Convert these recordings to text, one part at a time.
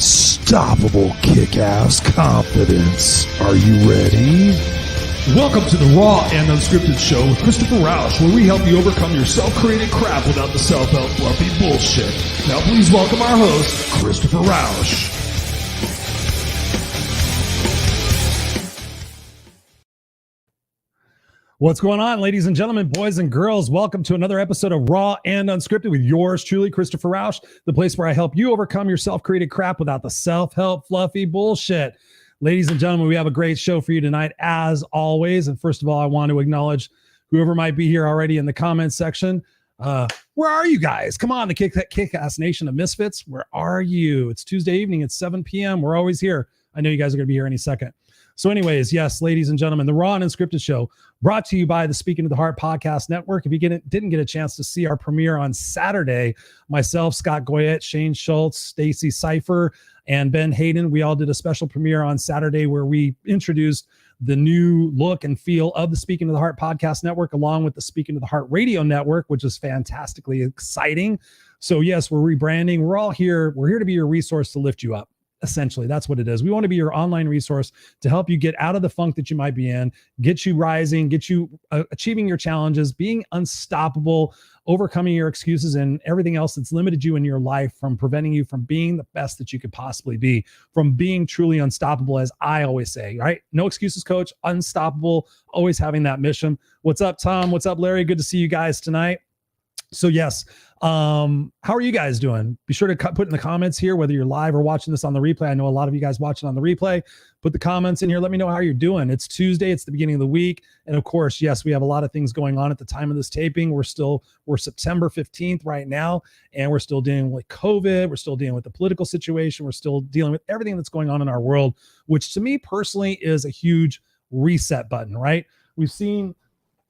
unstoppable kick-ass confidence. Are you ready? Welcome to the Raw and Unscripted show with Christopher Rausch, where we help you overcome your self-created crap without the self-help fluffy bullshit. Now please welcome our host, Christopher Rausch. What's going on, ladies and gentlemen, boys and girls? Welcome to another episode of Raw and Unscripted with yours truly, Christopher Rausch, the place where I help you overcome your self-created crap without the self-help fluffy bullshit. Ladies and gentlemen, we have a great show for you tonight, as always. And first of all, I want to acknowledge whoever might be here already in the comments section. Where are you guys? Come on, the Kickass Nation of Misfits. Where are you? It's Tuesday evening. It's 7 p.m. We're always here. I know you guys are going to be here any second. So anyways, yes, ladies and gentlemen, the Raw and Unscripted show brought to you by the Speaking to the Heart podcast network. If you didn't get a chance to see our premiere on Saturday, myself, Scott Goyette, Shane Schultz, Stacy Cipher, and Ben Hayden, we all did a special premiere on Saturday where we introduced the new look and feel of the Speaking to the Heart podcast network, along with the Speaking to the Heart radio network, which is fantastically exciting. So yes, we're rebranding. We're all here. We're here to be your resource to lift you up. Essentially, that's what it is. We want to be your online resource to help you get out of the funk that you might be in, get you rising, get you achieving your challenges, being unstoppable, overcoming your excuses and everything else that's limited you in your life from preventing you from being the best that you could possibly be, from being truly unstoppable, as I always say, right? No excuses, coach, unstoppable, always having that mission. What's up, Tom? What's up, Larry? Good to see you guys tonight. So yes, how are you guys doing? Be sure to put in the comments here, whether you're live or watching this on the replay. I know a lot of you guys watching on the replay. Put the comments in here. Let me know how you're doing. It's Tuesday. It's the beginning of the week. And of course, yes, we have a lot of things going on at the time of this taping. We're September 15th right now, and we're still dealing with COVID. We're still dealing with the political situation. We're still dealing with everything that's going on in our world, which to me personally is a huge reset button, right? We've seen,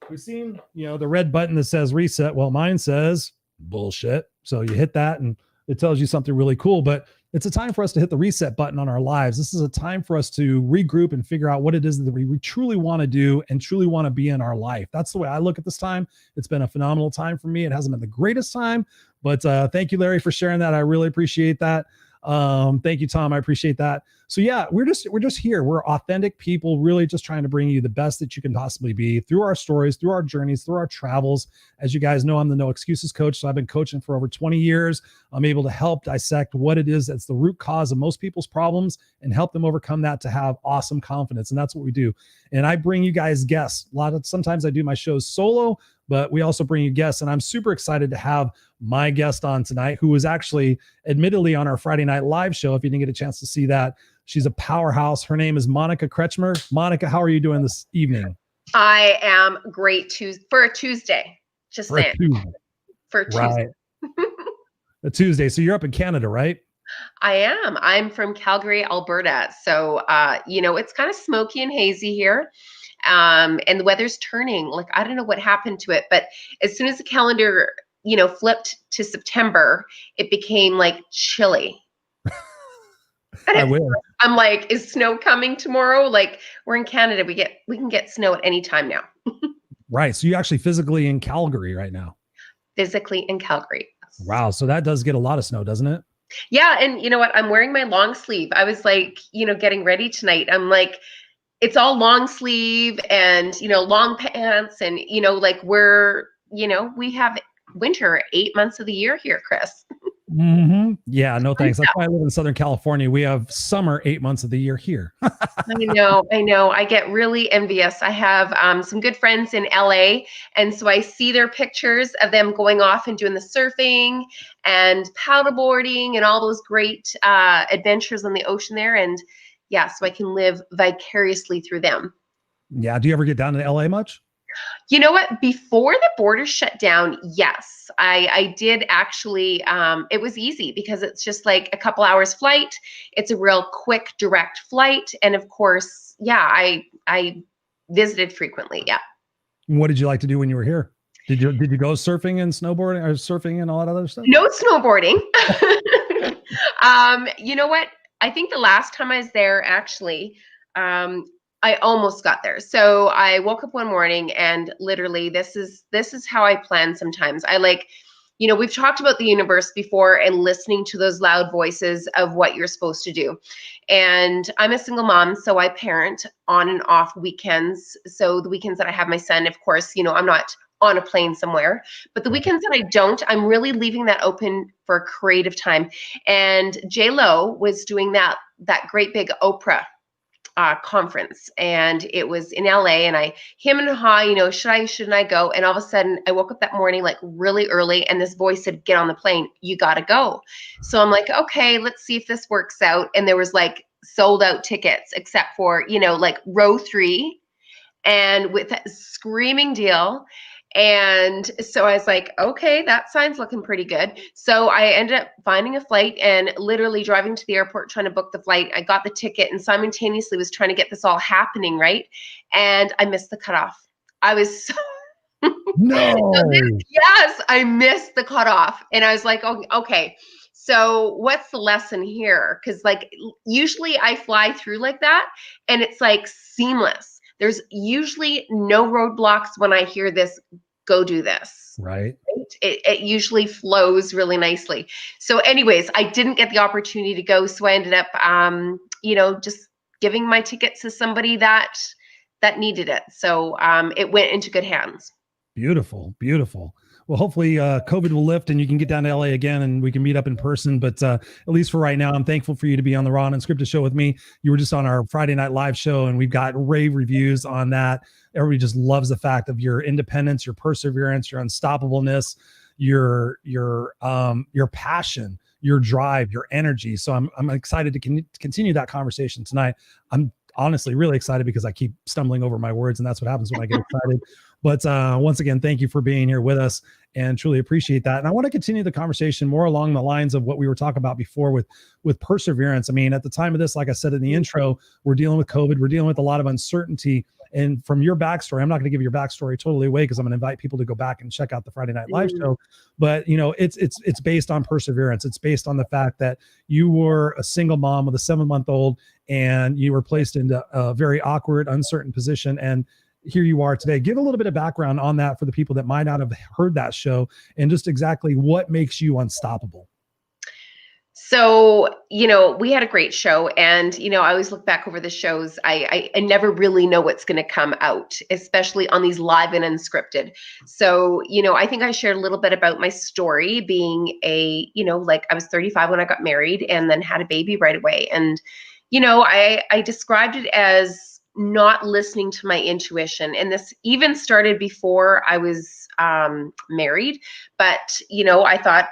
the red button that says reset. Well, mine says bullshit. So you hit that and it tells you something really cool, but it's a time for us to hit the reset button on our lives. This is a time for us to regroup and figure out what it is that we truly want to do and truly want to be in our life. That's the way I look at this time. It's been a phenomenal time for me. It hasn't been the greatest time, but thank you, Larry, for sharing that. I really appreciate that. Thank you, Tom. I appreciate that. So yeah, we're just here. We're authentic people, really just trying to bring you the best that you can possibly be through our stories, through our journeys, through our travels. As you guys know, I'm the No Excuses coach. So I've been coaching for over 20 years. I'm able to help dissect what it is that's the root cause of most people's problems and help them overcome that to have awesome confidence. And that's what we do. And I bring you guys guests. Sometimes I do my shows solo, but we also bring you guests. And I'm super excited to have my guest on tonight, who was actually admittedly on our Friday night live show. If you didn't get a chance to see that, she's a powerhouse. Her name is Monica Kretschmer. Monica, how are you doing this evening? I am great for a Tuesday. Just saying. For a Tuesday. Right. A Tuesday. So you're up in Canada, right? I am. I'm from Calgary, Alberta. So, it's kind of smoky and hazy here. And the weather's turning. Like, I don't know what happened to it, but as soon as the calendar, flipped to September, it became like chilly. I'm like, is snow coming tomorrow? Like, we're in Canada. We can get snow at any time now. Right. So you're actually physically in Calgary right now. Physically in Calgary. Wow. So that does get a lot of snow, doesn't it? Yeah. And you know what? I'm wearing my long sleeve. I was like, getting ready tonight. I'm like, it's all long sleeve and, long pants and, we have winter 8 months of the year here, Chris. Mm-hmm. Yeah, no thanks. That's why I live in Southern California. We have summer 8 months of the year here. I know. I get really envious. I have some good friends in LA. And so I see their pictures of them going off and doing the surfing and paddleboarding and all those great adventures on the ocean there. And yeah, so I can live vicariously through them. Yeah. Do you ever get down to LA much? You know what? Before the border shut down, yes, I did actually. It was easy because it's just like a couple hours flight. It's a real quick, direct flight. And of course, yeah, I visited frequently. Yeah. What did you like to do when you were here? Did you go surfing and snowboarding or surfing and all that other stuff? No snowboarding. You know what? I think the last time I was there, actually, I almost got there. So I woke up one morning and literally this is how I plan sometimes. I we've talked about the universe before and listening to those loud voices of what you're supposed to do. And I'm a single mom, so I parent on and off weekends. So the weekends that I have my son, of course, I'm not on a plane somewhere, but the weekends that I don't, I'm really leaving that open for creative time. And J-Lo was doing that great big Oprah conference, and it was in LA, and him and ha, shouldn't I go? And all of a sudden I woke up that morning like really early, and this voice said, get on the plane, you got to go. So I'm like, okay, let's see if this works out. And there was like sold out tickets except for, like row 3, and with that screaming deal. And so I was like, okay, that sign's looking pretty good. So I ended up finding a flight and literally driving to the airport, trying to book the flight. I got the ticket and simultaneously was trying to get this all happening, right? And I missed the cutoff. I was so No. yes, I missed the cutoff. And I was like, oh, okay. So what's the lesson here? Because like usually I fly through like that and it's like seamless. There's usually no roadblocks when I hear this, go do this. Right. It usually flows really nicely. So anyways, I didn't get the opportunity to go. So I ended up, just giving my tickets to somebody that needed it. So it went into good hands. Beautiful. Beautiful. Well, hopefully COVID will lift and you can get down to LA again and we can meet up in person. But at least for right now, I'm thankful for you to be on the Raw and Unscripted show with me. You were just on our Friday Night Live show and we've got rave reviews on that. Everybody just loves the fact of your independence, your perseverance, your unstoppableness, your passion, your drive, your energy. So I'm excited to continue that conversation tonight. I'm honestly really excited because I keep stumbling over my words and that's what happens when I get excited. But once again, thank you for being here with us and truly appreciate that. And I want to continue the conversation more along the lines of what we were talking about before with perseverance. I mean, at the time of this, like I said in the intro, we're dealing with COVID. We're dealing with a lot of uncertainty. And from your backstory, I'm not going to give your backstory totally away because I'm going to invite people to go back and check out the Friday Night Live show. But, it's based on perseverance. It's based on the fact that you were a single mom with a 7-month-old and you were placed into a very awkward, uncertain position. And here you are today. Give a little bit of background on that for the people that might not have heard that show and just exactly what makes you unstoppable. So, we had a great show and, I always look back over the shows. I never really know what's going to come out, especially on these live and unscripted. So, I think I shared a little bit about my story being like I was 35 when I got married and then had a baby right away. And, I described it as not listening to my intuition. And this even started before I was married. But, I thought,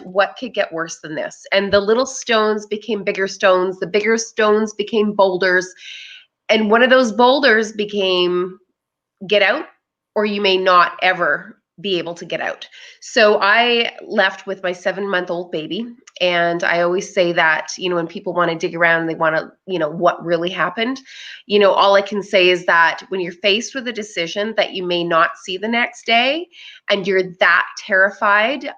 what could get worse than this? And the little stones became bigger stones. The bigger stones became boulders. And one of those boulders became get out or you may not ever be able to get out. So I left with my 7-month-old baby. And I always say that, when people want to dig around and they want to, what really happened, all I can say is that when you're faced with a decision that you may not see the next day and you're that terrified,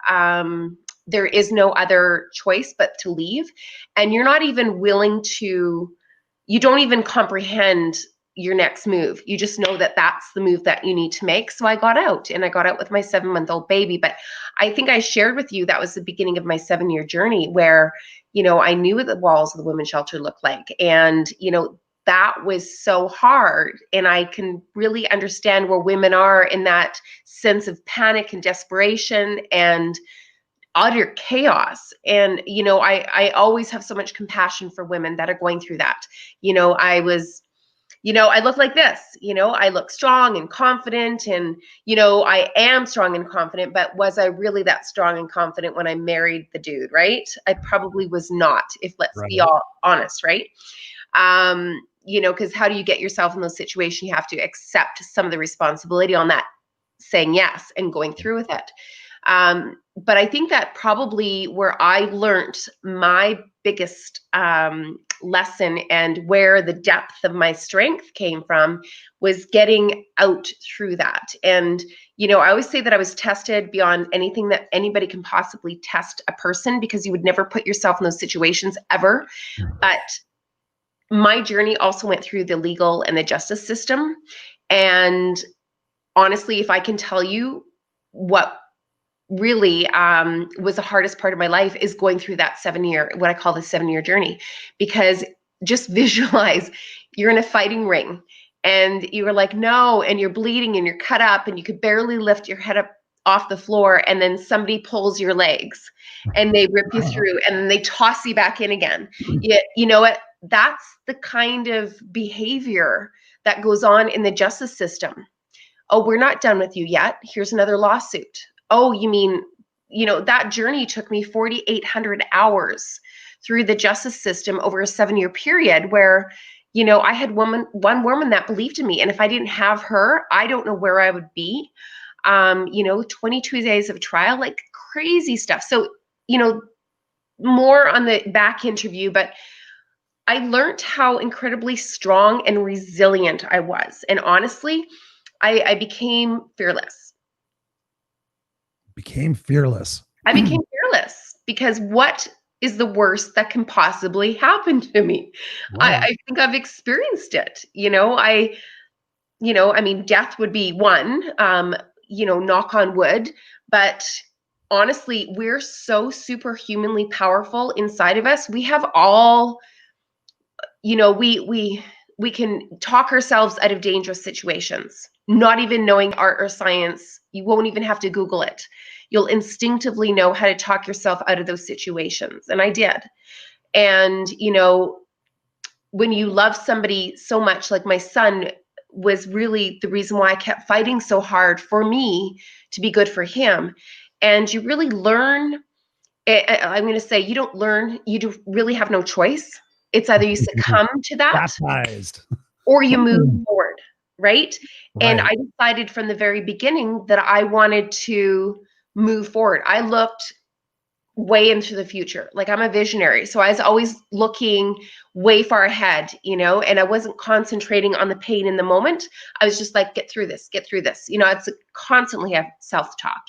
there is no other choice but to leave. And you're not even you don't even comprehend your next move. You just know that that's the move that you need to make. So I got out and I got out with my 7-month-old baby. But I think I shared with you, that was the beginning of my 7-year journey where, I knew what the walls of the women's shelter looked like. And, that was so hard. And I can really understand where women are in that sense of panic and desperation and utter chaos. And, I always have so much compassion for women that are going through that. I look like this, I look strong and confident and, I am strong and confident, but was I really that strong and confident when I married the dude, right? I probably was not, if let's be all honest, right? Because how do you get yourself in those situations? You have to accept some of the responsibility on that, saying yes and going through with it. But I think that probably where I learned my biggest lesson and where the depth of my strength came from was getting out through that. And, I always say that I was tested beyond anything that anybody can possibly test a person, because you would never put yourself in those situations ever. But my journey also went through the legal and the justice system. And honestly, if I can tell you what really was the hardest part of my life is going through that 7-year, what I call the 7-year journey, because just visualize you're in a fighting ring and you were like, no, and you're bleeding and you're cut up and you could barely lift your head up off the floor, and then somebody pulls your legs and they rip you through and then they toss you back in again. You know what? That's the kind of behavior that goes on in the justice system. Oh, we're not done with you yet. Here's another lawsuit. Oh, you mean, that journey took me 4,800 hours through the justice system over a 7-year period where, I had one woman that believed in me. And if I didn't have her, I don't know where I would be. 22 days of trial, like crazy stuff. So, more on the back interview, but I learned how incredibly strong and resilient I was. And honestly, I became fearless. Became fearless. I became fearless because what is the worst that can possibly happen to me? Wow. I think I've experienced it. Death would be one, knock on wood, but honestly, we're so superhumanly powerful inside of us. We have all, we can talk ourselves out of dangerous situations, not even knowing art or science. You won't even have to Google it. You'll instinctively know how to talk yourself out of those situations. And I did. And, when you love somebody so much, like my son was really the reason why I kept fighting so hard for me to be good for him. And you really learn, I'm going to say you don't learn, you do really have no choice. It's either you succumb to that Baptized. or you move forward, right? And I decided from the very beginning that I wanted to move forward. I looked way into the future. Like I'm a visionary. So I was always looking way far ahead, and I wasn't concentrating on the pain in the moment. I was just like, get through this. It's constantly have self-talk,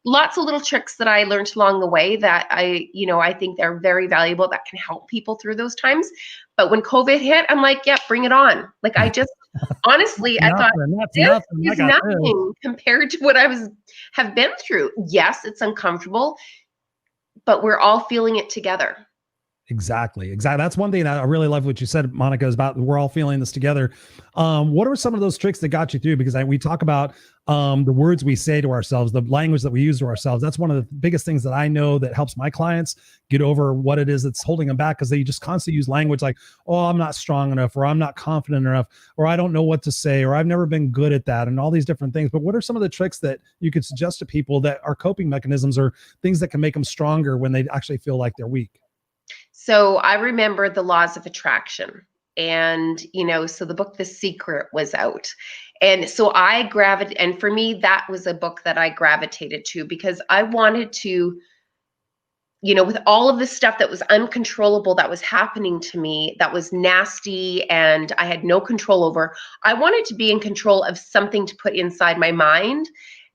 lots of little tricks that I learned along the way that I think they're very valuable that can help people through those times. But when COVID hit, I'm like, yeah, bring it on. Like I just, honestly, I thought this is nothing compared to what have been through. Yes, it's uncomfortable, but we're all feeling it together. Exactly. That's one thing I really love what you said, Monica, is about we're all feeling this together. What are some of those tricks that got you through? Because we talk about the words we say to ourselves, the language that we use to ourselves. That's one of the biggest things that I know that helps my clients get over what it is that's holding them back, because they just constantly use language like, oh, I'm not strong enough, or I'm not confident enough, or I don't know what to say, or I've never been good at that, and all these different things. But what are some of the tricks that you could suggest to people that are coping mechanisms or things that can make them stronger when they actually feel like they're weak? So I remember the laws of attraction, and, so the book, The Secret, was out. And so and for me, that was a book that I gravitated to because I wanted to, with all of the stuff that was uncontrollable, that was happening to me, that was nasty and I had no control over, I wanted to be in control of something to put inside my mind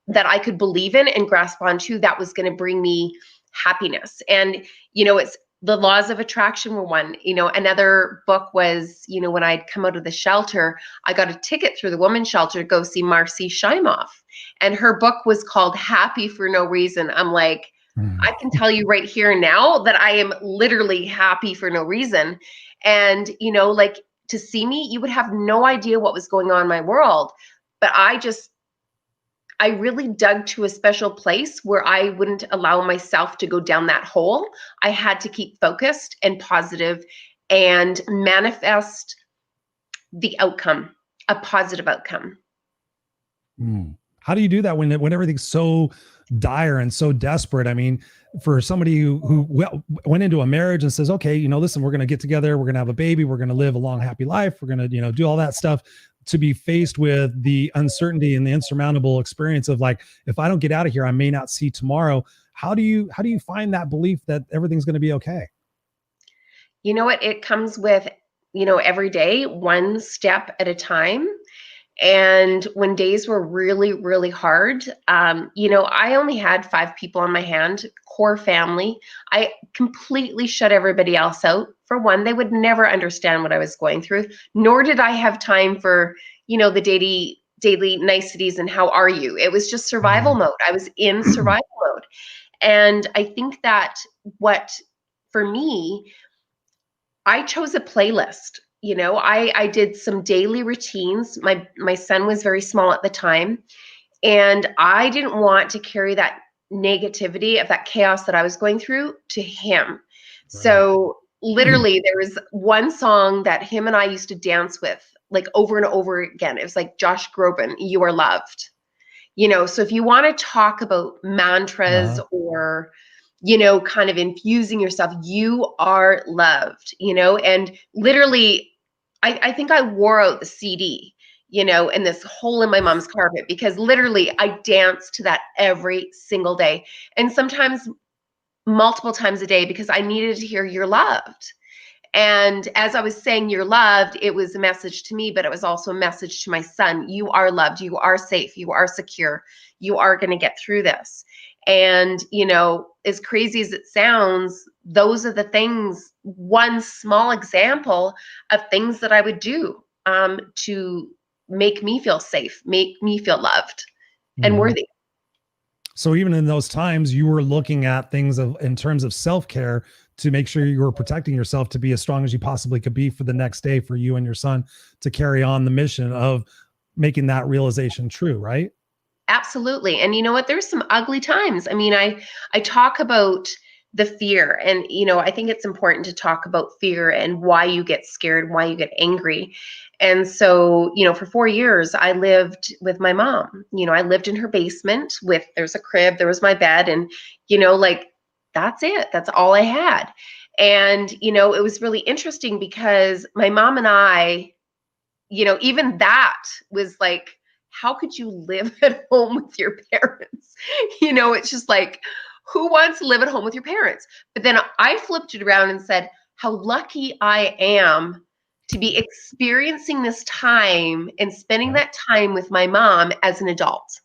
that I could believe in and grasp onto that was going to bring me happiness. And, it's the laws of attraction were one. Another book was, when I'd come out of the shelter, I got a ticket through the women's shelter to go see Marcy Shimoff. And her book was called Happy for No Reason. I'm like, I can tell you right here and now that I am literally happy for no reason. And, to see me, you would have no idea what was going on in my world. But I really dug to a special place where I wouldn't allow myself to go down that hole. I had to keep focused and positive and manifest the outcome, a positive outcome. How do you do that when everything's so dire and so desperate? I mean, for somebody who went into a marriage and says, okay, listen, we're going to get together, we're going to have a baby, we're going to live a long, happy life, we're going to, do all that stuff, to be faced with the uncertainty and the insurmountable experience of like, if I don't get out of here, I may not see tomorrow. How do you find that belief that everything's going to be okay? You know what? It comes with, every day, one step at a time. And when days were really, really hard, I only had 5 people on my hand, core family. I completely shut everybody else out. For one, they would never understand what I was going through, nor did I have time for, the daily niceties and how are you? It was just survival mode. I was in survival mode. And I think that for me, I chose a playlist. I did some daily routines. My son was very small at the time, and I didn't want to carry that negativity of that chaos that I was going through to him. Right. So literally there was one song that him and I used to dance with like over and over again. It was like Josh Groban, You Are Loved. So if you want to talk about mantras or, kind of infusing yourself, you are loved, and literally I think I wore out the CD, in this hole in my mom's carpet, because literally I danced to that every single day, and sometimes multiple times a day, because I needed to hear you're loved. And as I was saying you're loved, it was a message to me, but it was also a message to my son. You are loved. You are safe. You are secure. You are going to get through this. And, as crazy as it sounds, those are the things, one small example of things that I would do to make me feel safe, make me feel loved and worthy. So even in those times, you were looking at things in terms of self-care to make sure you were protecting yourself to be as strong as you possibly could be for the next day, for you and your son to carry on the mission of making that realization true, right? Absolutely. And you know what? There's some ugly times. I mean, I talk about the fear, and, I think it's important to talk about fear and why you get scared, why you get angry. And so, for 4 years, I lived with my mom. I lived in her basement there's a crib, there was my bed, and, that's it. That's all I had. And, it was really interesting because my mom and I, even that was like, how could you live at home with your parents? It's just like, who wants to live at home with your parents? But then I flipped it around and said, how lucky I am to be experiencing this time and spending that time with my mom as an adult.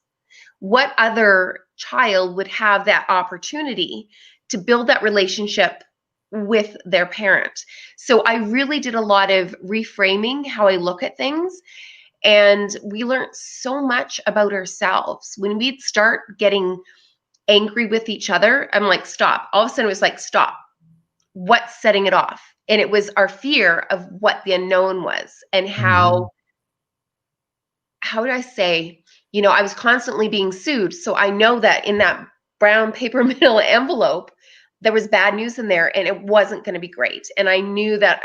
What other child would have that opportunity to build that relationship with their parent? So I really did a lot of reframing how I look at things. And we learned so much about ourselves. When we'd start getting angry with each other, I'm like, stop. All of a sudden it was like, stop. What's setting it off? And it was our fear of what the unknown was, and how do I say, I was constantly being sued. So I know that in that brown paper manila envelope, there was bad news in there, and it wasn't going to be great. And I knew that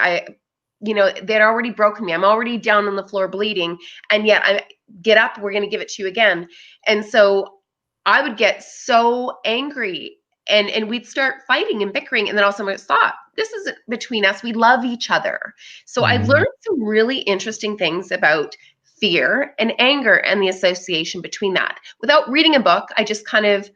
they'd already broken me. I'm already down on the floor bleeding. And yet I get up, we're going to give it to you again. And so I would get so angry, and we'd start fighting and bickering. And then all of a sudden we'd stop. This isn't between us. We love each other. So I learned some really interesting things about fear and anger and the association between that. Without reading a book, I just kind of,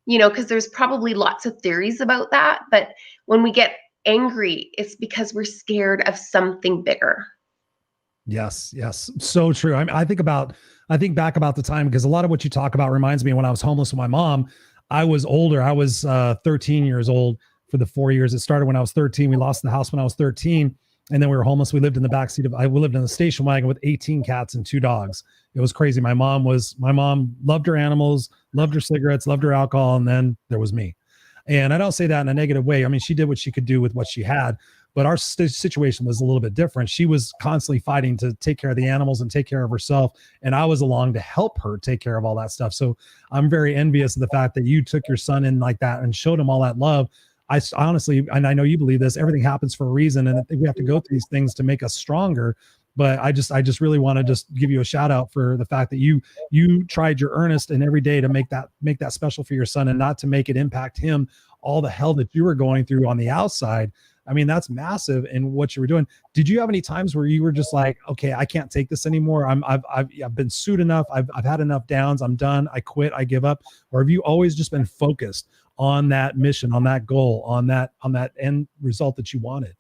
because there's probably lots of theories about that. But when we get angry, it's because we're scared of something bigger. Yes. So true. I think back about the time, because a lot of what you talk about reminds me of when I was homeless with my mom. I was older. I was 13 years old for the 4 years. It started when I was 13. We lost the house when I was 13. And then we were homeless. We lived in the backseat we lived in a station wagon with 18 cats and 2 dogs. It was crazy. My mom loved her animals, loved her cigarettes, loved her alcohol. And then there was me. And I don't say that in a negative way. I mean, she did what she could do with what she had, but our situation was a little bit different. She was constantly fighting to take care of the animals and take care of herself. And I was along to help her take care of all that stuff. So I'm very envious of the fact that you took your son in like that and showed him all that love. I honestly, and I know you believe this, everything happens for a reason. And I think we have to go through these things to make us stronger. But I just really want to just give you a shout out for the fact that you tried your earnest and every day to make that special for your son, and not to make it impact him, all the hell that you were going through on the outside. I mean, that's massive in what you were doing. Did you have any times where you were just like, okay, I can't take this anymore. I've been sued enough. I've had enough downs. I'm done. I quit. I give up. Or have you always just been focused on that mission, on that goal, on that end result that you wanted?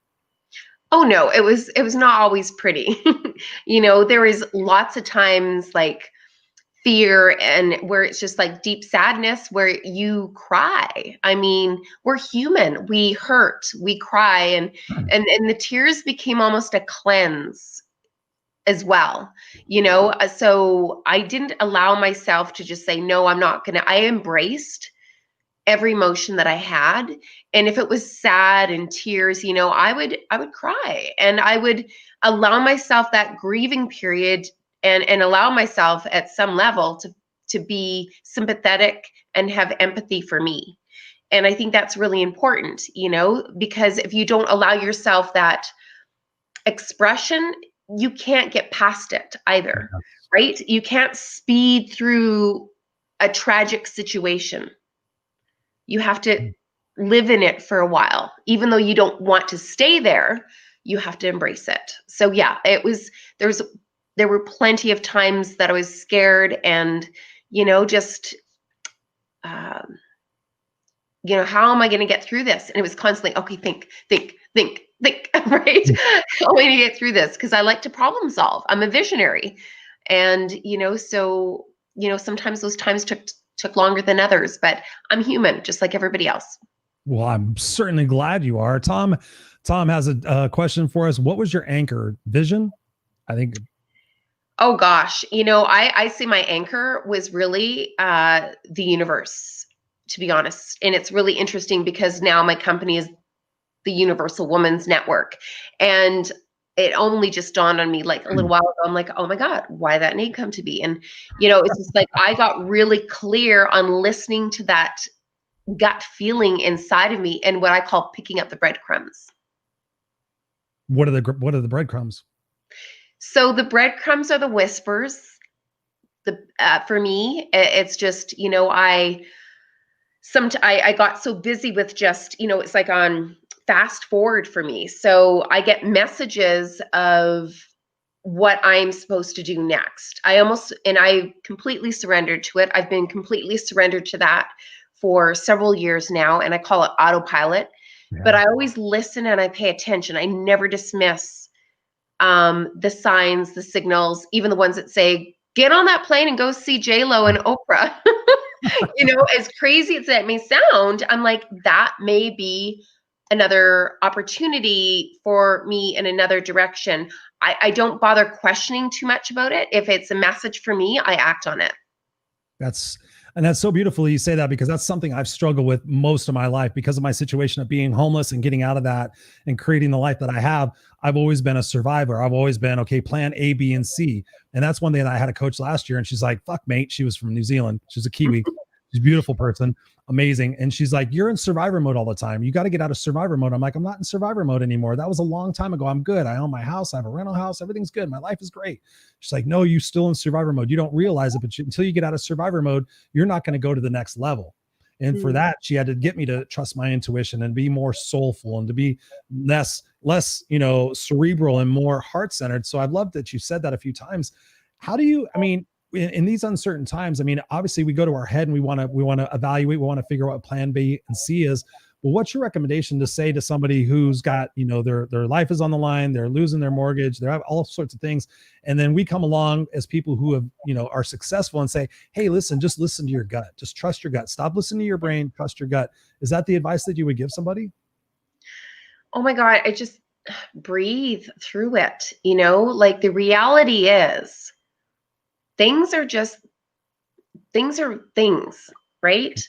Oh no, it was not always pretty. There was lots of times like fear, and where it's just like deep sadness where you cry. I mean, we're human. We hurt, we cry, and the tears became almost a cleanse. as well, so I didn't allow myself to just say, no, I'm not gonna. I embraced every emotion that I had. And if it was sad and tears, I would cry, and I would allow myself that grieving period, and allow myself at some level to be sympathetic and have empathy for me. And I think that's really important, because if you don't allow yourself that expression, you can't get past it either, right? You can't speed through a tragic situation. You have to live in it for a while. Even though you don't want to stay there, you have to embrace it. So yeah, there were plenty of times that I was scared and, just, how am I going to get through this? And it was constantly, okay, think, right? How am I going to get through this? Because I like to problem solve. I'm a visionary. And, so, sometimes those times took longer than others, but I'm human, just like everybody else. Well, I'm certainly glad you are. Tom has a question for us. What was your anchor? Vision? I think. Oh gosh. I see my anchor was really the universe, to be honest. And it's really interesting because now my company is the Universal Women's Network. And it only just dawned on me like a little while ago. I'm like, oh my God, why did that name come to be? And, it's just like, I got really clear on listening to that gut feeling inside of me and what I call picking up the breadcrumbs. What are the breadcrumbs? So the breadcrumbs are the whispers. For me, it's just, I got so busy with just, it's like on fast forward for me. So I get messages of what I'm supposed to do next. I completely surrendered to it. I've been completely surrendered to that for several years now, and I call it autopilot. Yeah. But I always listen and I pay attention. I never dismiss the signs, the signals, even the ones that say, get on that plane and go see J-Lo and Oprah. As crazy as that may sound, I'm like, that may be another opportunity for me in another direction. I don't bother questioning too much about it. If it's a message for me, I act on it. That's so beautiful you say that, because that's something I've struggled with most of my life because of my situation of being homeless and getting out of that and creating the life that I have. I've always been a survivor. I've always been, okay, plan A, B, and C. And that's one thing that I had a coach last year, and she's like, fuck, mate. She was from New Zealand. She's a Kiwi. She's a beautiful person, amazing. And she's like, you're in survivor mode all the time. You got to get out of survivor mode. I'm like, I'm not in survivor mode anymore. That was a long time ago. I'm good. I own my house. I have a rental house. Everything's good. My life is great. She's like, no, you still in survivor mode. You don't realize it, but until you get out of survivor mode, you're not going to go to the next level. And for that, she had to get me to trust my intuition and be more soulful and to be less, cerebral and more heart-centered. So I've loved that you said that a few times. How do you, in these uncertain times, obviously we go to our head and we want to evaluate, we want to figure out what plan B and C is. But what's your recommendation to say to somebody who's got, their life is on the line, they're losing their mortgage, they have all sorts of things. And then we come along as people who have, are successful and say, hey, listen, just listen to your gut. Just trust your gut. Stop listening to your brain, trust your gut. Is that the advice that you would give somebody? Oh my God, I just breathe through it. Like the reality is, things are things, right?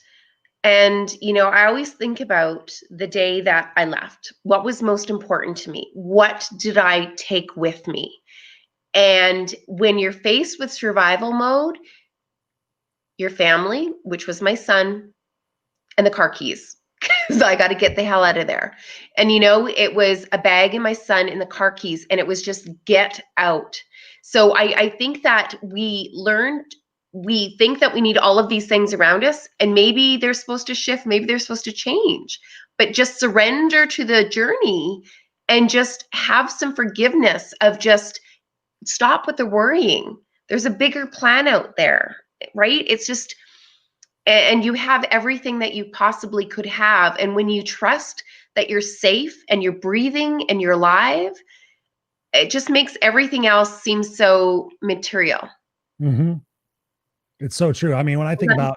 And, I always think about the day that I left. What was most important to me? What did I take with me? And when you're faced with survival mode, your family, which was my son, and the car keys, because I got to get the hell out of there. And, it was a bag and my son and the car keys, and it was just get out. So I think that we think that we need all of these things around us, and maybe they're supposed to shift, maybe they're supposed to change, but just surrender to the journey and just have some forgiveness of just stop with the worrying. There's a bigger plan out there, right? It's just, and you have everything that you possibly could have. And when you trust that you're safe and you're breathing and you're alive, it just makes everything else seem so material. Mm-hmm. It's so true. When I think about,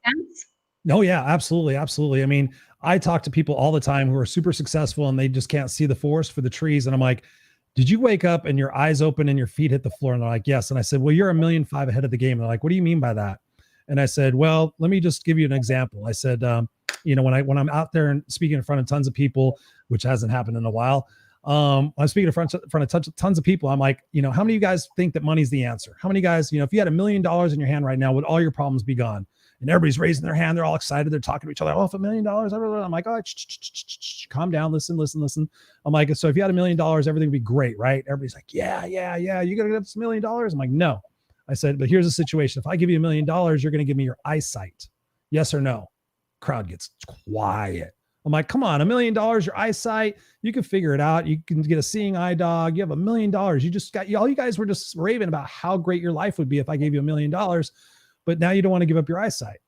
no, yeah, absolutely. Absolutely. I talk to people all the time who are super successful and they just can't see the forest for the trees. And I'm like, did you wake up and your eyes open and your feet hit the floor? And they're like, yes. And I said, well, you're 1,000,005 ahead of the game. And they're like, what do you mean by that? And I said, well, let me just give you an example. I said, when I'm out there and speaking in front of tons of people, which hasn't happened in a while, I'm speaking in front of tons of people. I'm like, how many of you guys think that money's the answer? How many guys, if you had $1 million in your hand right now, would all your problems be gone? And everybody's raising their hand. They're all excited. They're talking to each other. Oh, if $1 million, I'm like, oh, calm down. Listen. I'm like, so if you had $1 million, everything would be great, right? Everybody's like, yeah. You got to get this $1 million. I'm like, no. I said, but here's the situation. If I give you $1 million, you're going to give me your eyesight. Yes or no? Crowd gets quiet. I'm like, come on, $1 million, your eyesight, you can figure it out. You can get a seeing eye dog. You have $1 million. You just got, all you guys were just raving about how great your life would be if I gave you $1 million, but now you don't want to give up your eyesight.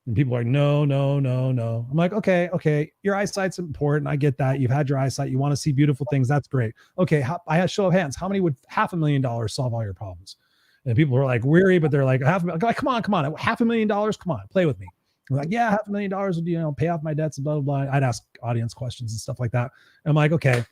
And people are like, no. I'm like, okay. Your eyesight's important. I get that. You've had your eyesight. You want to see beautiful things. That's great. Okay. I had show of hands. How many would $500,000 solve all your problems? And people were like weary, but they're like, like, come on. $500,000. Come on, play with me. I'm like, yeah, $500,000 would, pay off my debts and blah, blah, blah. I'd ask audience questions and stuff like that. And I'm like, okay,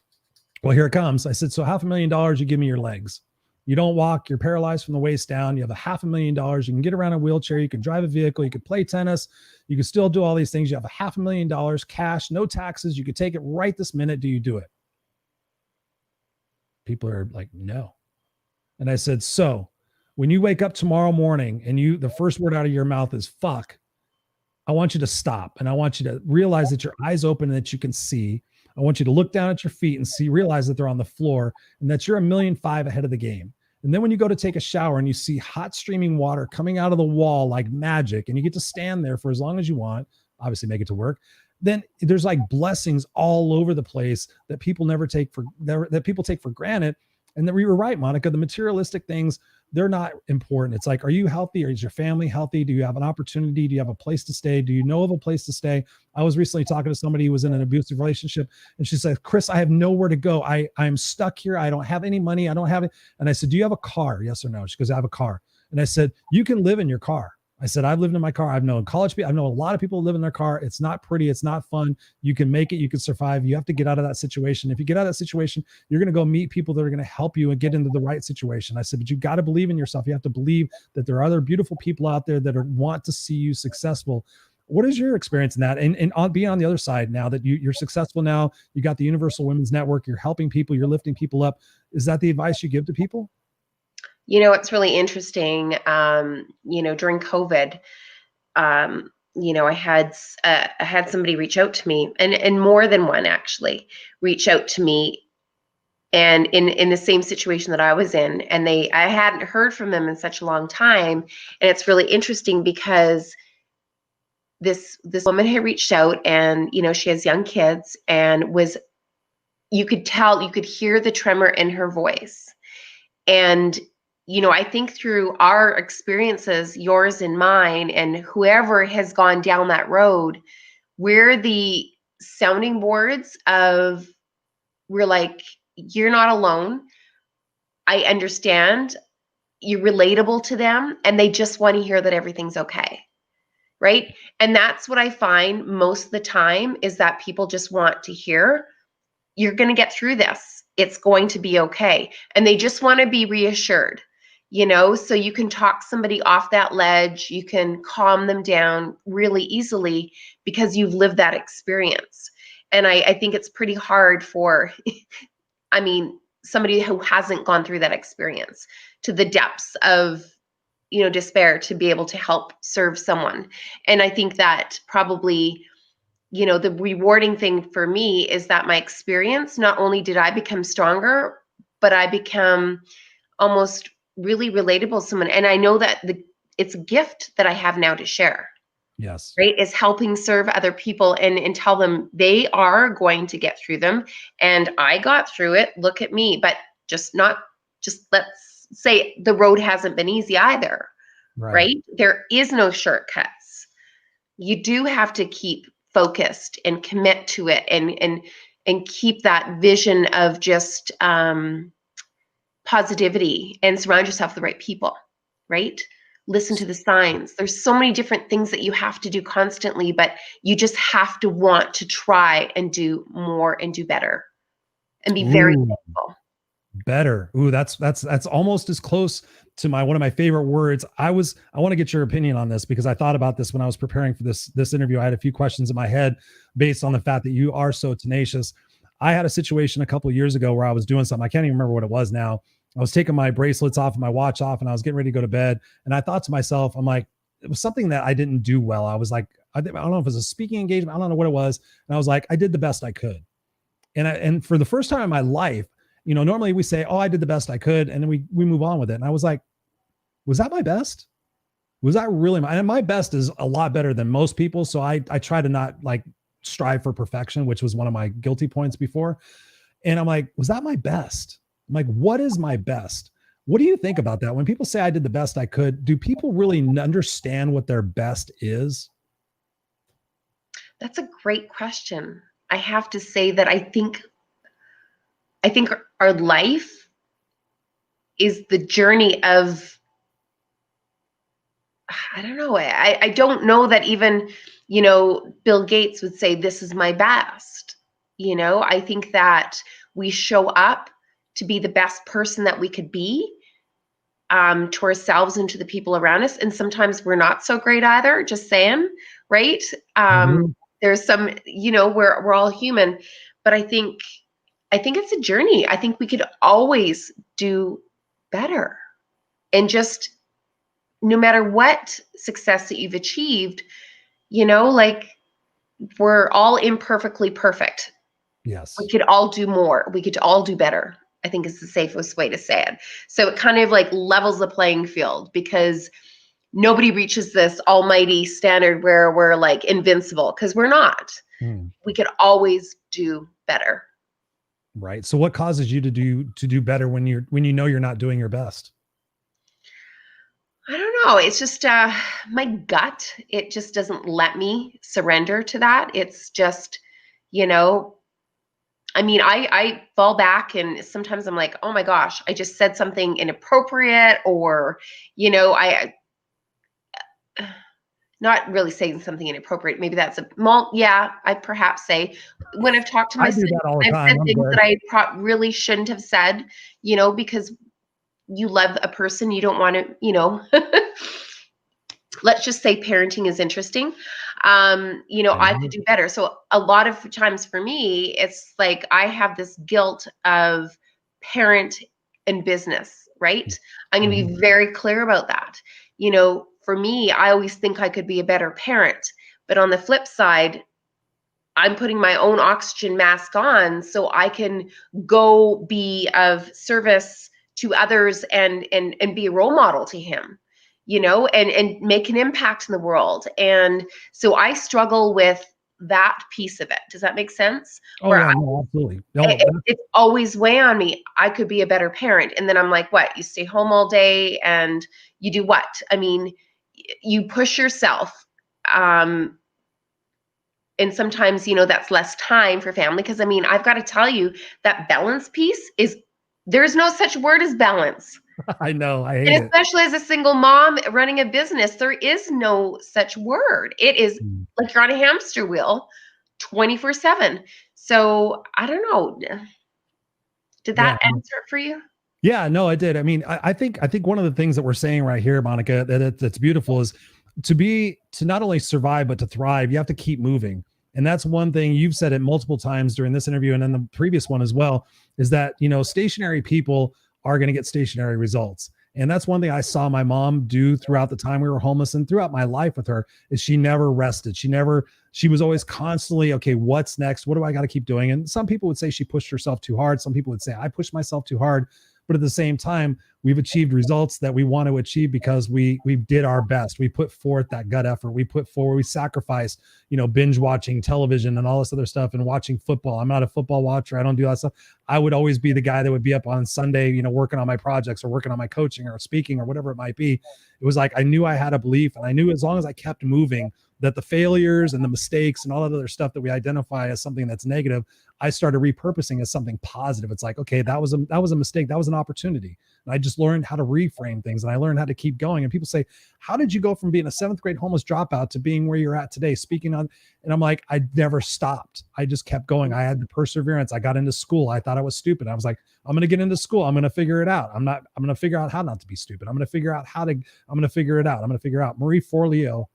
well, here it comes. I said, so $500,000, you give me your legs. You don't walk, you're paralyzed from the waist down. You have $500,000. You can get around a wheelchair. You can drive a vehicle. You can play tennis. You can still do all these things. You have $500,000 cash, no taxes. You could take it right this minute. Do you do it? People are like, no. And I said, so when you wake up tomorrow morning and the first word out of your mouth is fuck, I want you to stop. And I want you to realize that your eyes open and that you can see. I want you to look down at your feet and realize that they're on the floor and that you're 1,000,005 ahead of the game. And then when you go to take a shower and you see hot streaming water coming out of the wall like magic, and you get to stand there for as long as you want, obviously make it to work, then there's like blessings all over the place that people take for granted. And that we were right, Monica, the materialistic things, they're not important. It's like, are you healthy? Or is your family healthy? Do you have an opportunity? Do you have a place to stay? Do you know of a place to stay? I was recently talking to somebody who was in an abusive relationship, and she said, Chris, I have nowhere to go. I'm stuck here. I don't have any money. I don't have it. And I said, do you have a car? Yes or no? She goes, I have a car. And I said, you can live in your car. I said, I've lived in my car. I've known college people. I know a lot of people who live in their car. It's not pretty. It's not fun. You can make it. You can survive. You have to get out of that situation. If you get out of that situation, you're going to go meet people that are going to help you and get into the right situation. I said, but you got to believe in yourself. You have to believe that there are other beautiful people out there that want to see you successful. What is your experience in that? And being on the other side now that you're successful now, you got the Universal Women's Network, you're helping people, you're lifting people up. Is that the advice you give to people? It's really interesting. During COVID, I had somebody reach out to me, and more than one actually reach out to me, and in the same situation that I was in, and I hadn't heard from them in such a long time. And it's really interesting because this woman had reached out, and she has young kids, and you could hear the tremor in her voice. And I think through our experiences, yours and mine, and whoever has gone down that road, we're the sounding boards we're like, you're not alone. I understand. You're relatable to them, and they just want to hear that everything's okay. Right? And that's what I find most of the time, is that people just want to hear, you're going to get through this. It's going to be okay. And they just want to be reassured. So you can talk somebody off that ledge, you can calm them down really easily because you've lived that experience. And I think it's pretty hard for, somebody who hasn't gone through that experience to the depths of, despair, to be able to help serve someone. And I think that probably, the rewarding thing for me is that my experience, not only did I become stronger, but I become almost really relatable to someone. And I know that it's a gift that I have now to share. Yes. Right. Is helping serve other people and tell them they are going to get through them. And I got through it. Look at me. But let's say the road hasn't been easy either. Right? There is no shortcuts. You do have to keep focused and commit to it and keep that vision of just positivity, and surround yourself with the right people, right? Listen to the signs. There's so many different things that you have to do constantly, but you just have to want to try and do more and do better and be very thankful. Better. Ooh, that's almost as close to one of my favorite words. I want to get your opinion on this because I thought about this when I was preparing for this interview. I had a few questions in my head based on the fact that you are so tenacious. I had a situation a couple of years ago where I was doing something. I can't even remember what it was now. I was taking my bracelets off and my watch off, and I was getting ready to go to bed. And I thought to myself, I'm like, it was something that I didn't do well. I was like, I don't know if it was a speaking engagement. I don't know what it was. And I was like, I did the best I could. And for the first time in my life, normally we say, oh, I did the best I could. And then we move on with it. And I was like, was that my best? Was that really and my best is a lot better than most people. So I try to not like strive for perfection, which was one of my guilty points before. And I'm like, was that my best? I'm like, what is my best? What do you think about that? When people say I did the best I could, do people really understand what their best is? That's a great question. I have to say that I think our life is the journey of, I don't know. I don't know that even, Bill Gates would say, this is my best. I think that we show up to be the best person that we could be, to ourselves and to the people around us. And sometimes we're not so great either, just saying, right? There's some, we're all human, but I think it's a journey. I think we could always do better. And just no matter what success that you've achieved, like we're all imperfectly perfect. Yes. We could all do more. We could all do better, I think is the safest way to say it. So it kind of like levels the playing field because nobody reaches this almighty standard where we're like invincible, because we're not. We could always do better. Right. So what causes you to do better when you're not doing your best? I don't know. It's just my gut. It just doesn't let me surrender to that. It's just, I fall back and sometimes I'm like, oh my gosh, I just said something inappropriate, or, I not really saying something inappropriate. Maybe that's I perhaps say when I've talked to my son, I've said things that I really shouldn't have said, because you love a person, you don't want to, let's just say parenting is interesting. I could do better. So a lot of times for me, it's like I have this guilt of parent and business, right? I'm going to be very clear about that. For me, I always think I could be a better parent, but on the flip side, I'm putting my own oxygen mask on so I can go be of service to others and be a role model to him, and make an impact in the world. And so I struggle with that piece of it. Does that make sense? Oh, yeah, no, absolutely. No, it's always weigh on me. I could be a better parent. And then I'm like, what? You stay home all day and you do what? I mean, you push yourself. And sometimes, that's less time for family. Because I've got to tell you that balance piece there's no such word as balance. I know. I hate it. Especially as a single mom running a business, there is no such word. It is like you're on a hamster wheel 24/7. So I don't know. Did that answer it for you? Yeah, no, I did. I think one of the things that we're saying right here, Monica, that's beautiful is to not only survive, but to thrive, you have to keep moving. And that's one thing you've said it multiple times during this interview and then the previous one as well, is that, stationary people are going to get stationary results. And that's one thing I saw my mom do throughout the time we were homeless and throughout my life with her is she never rested. She was always constantly, okay, what's next? What do I got to keep doing? And some people would say she pushed herself too hard. Some people would say I pushed myself too hard. But at the same time, we've achieved results that we want to achieve because we did our best. We put forth that gut effort. We sacrificed, binge watching television and all this other stuff and watching football. I'm not a football watcher. I don't do that stuff. I would always be the guy that would be up on Sunday, working on my projects or working on my coaching or speaking or whatever it might be. It was like, I knew I had a belief and I knew as long as I kept moving, that the failures and the mistakes and all that other stuff that we identify as something that's negative, I started repurposing as something positive. It's like, okay, that was a mistake. That was an opportunity. And I just learned how to reframe things, and I learned how to keep going. And people say, how did you go from being a 7th grade homeless dropout to being where you're at today, speaking on? And I'm like, I never stopped. I just kept going. I had the perseverance. I got into school. I thought I was stupid. I was like, I'm going to get into school. I'm going to figure it out. I'm going to figure out how not to be stupid. I'm going to figure out I'm going to figure it out. I'm going to figure out. Marie Forleo,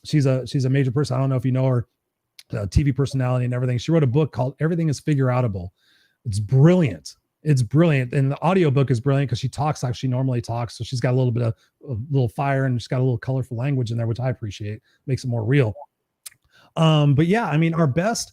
she's a major person. I don't know if you know her, TV personality and everything. She wrote a book called Everything is Figure Outable. It's brilliant. It's brilliant. And the audiobook is brilliant because she talks like she normally talks. So she's got a little bit of a little fire, and she's got a little colorful language in there, which I appreciate. Makes it more real. But yeah, I mean, our best,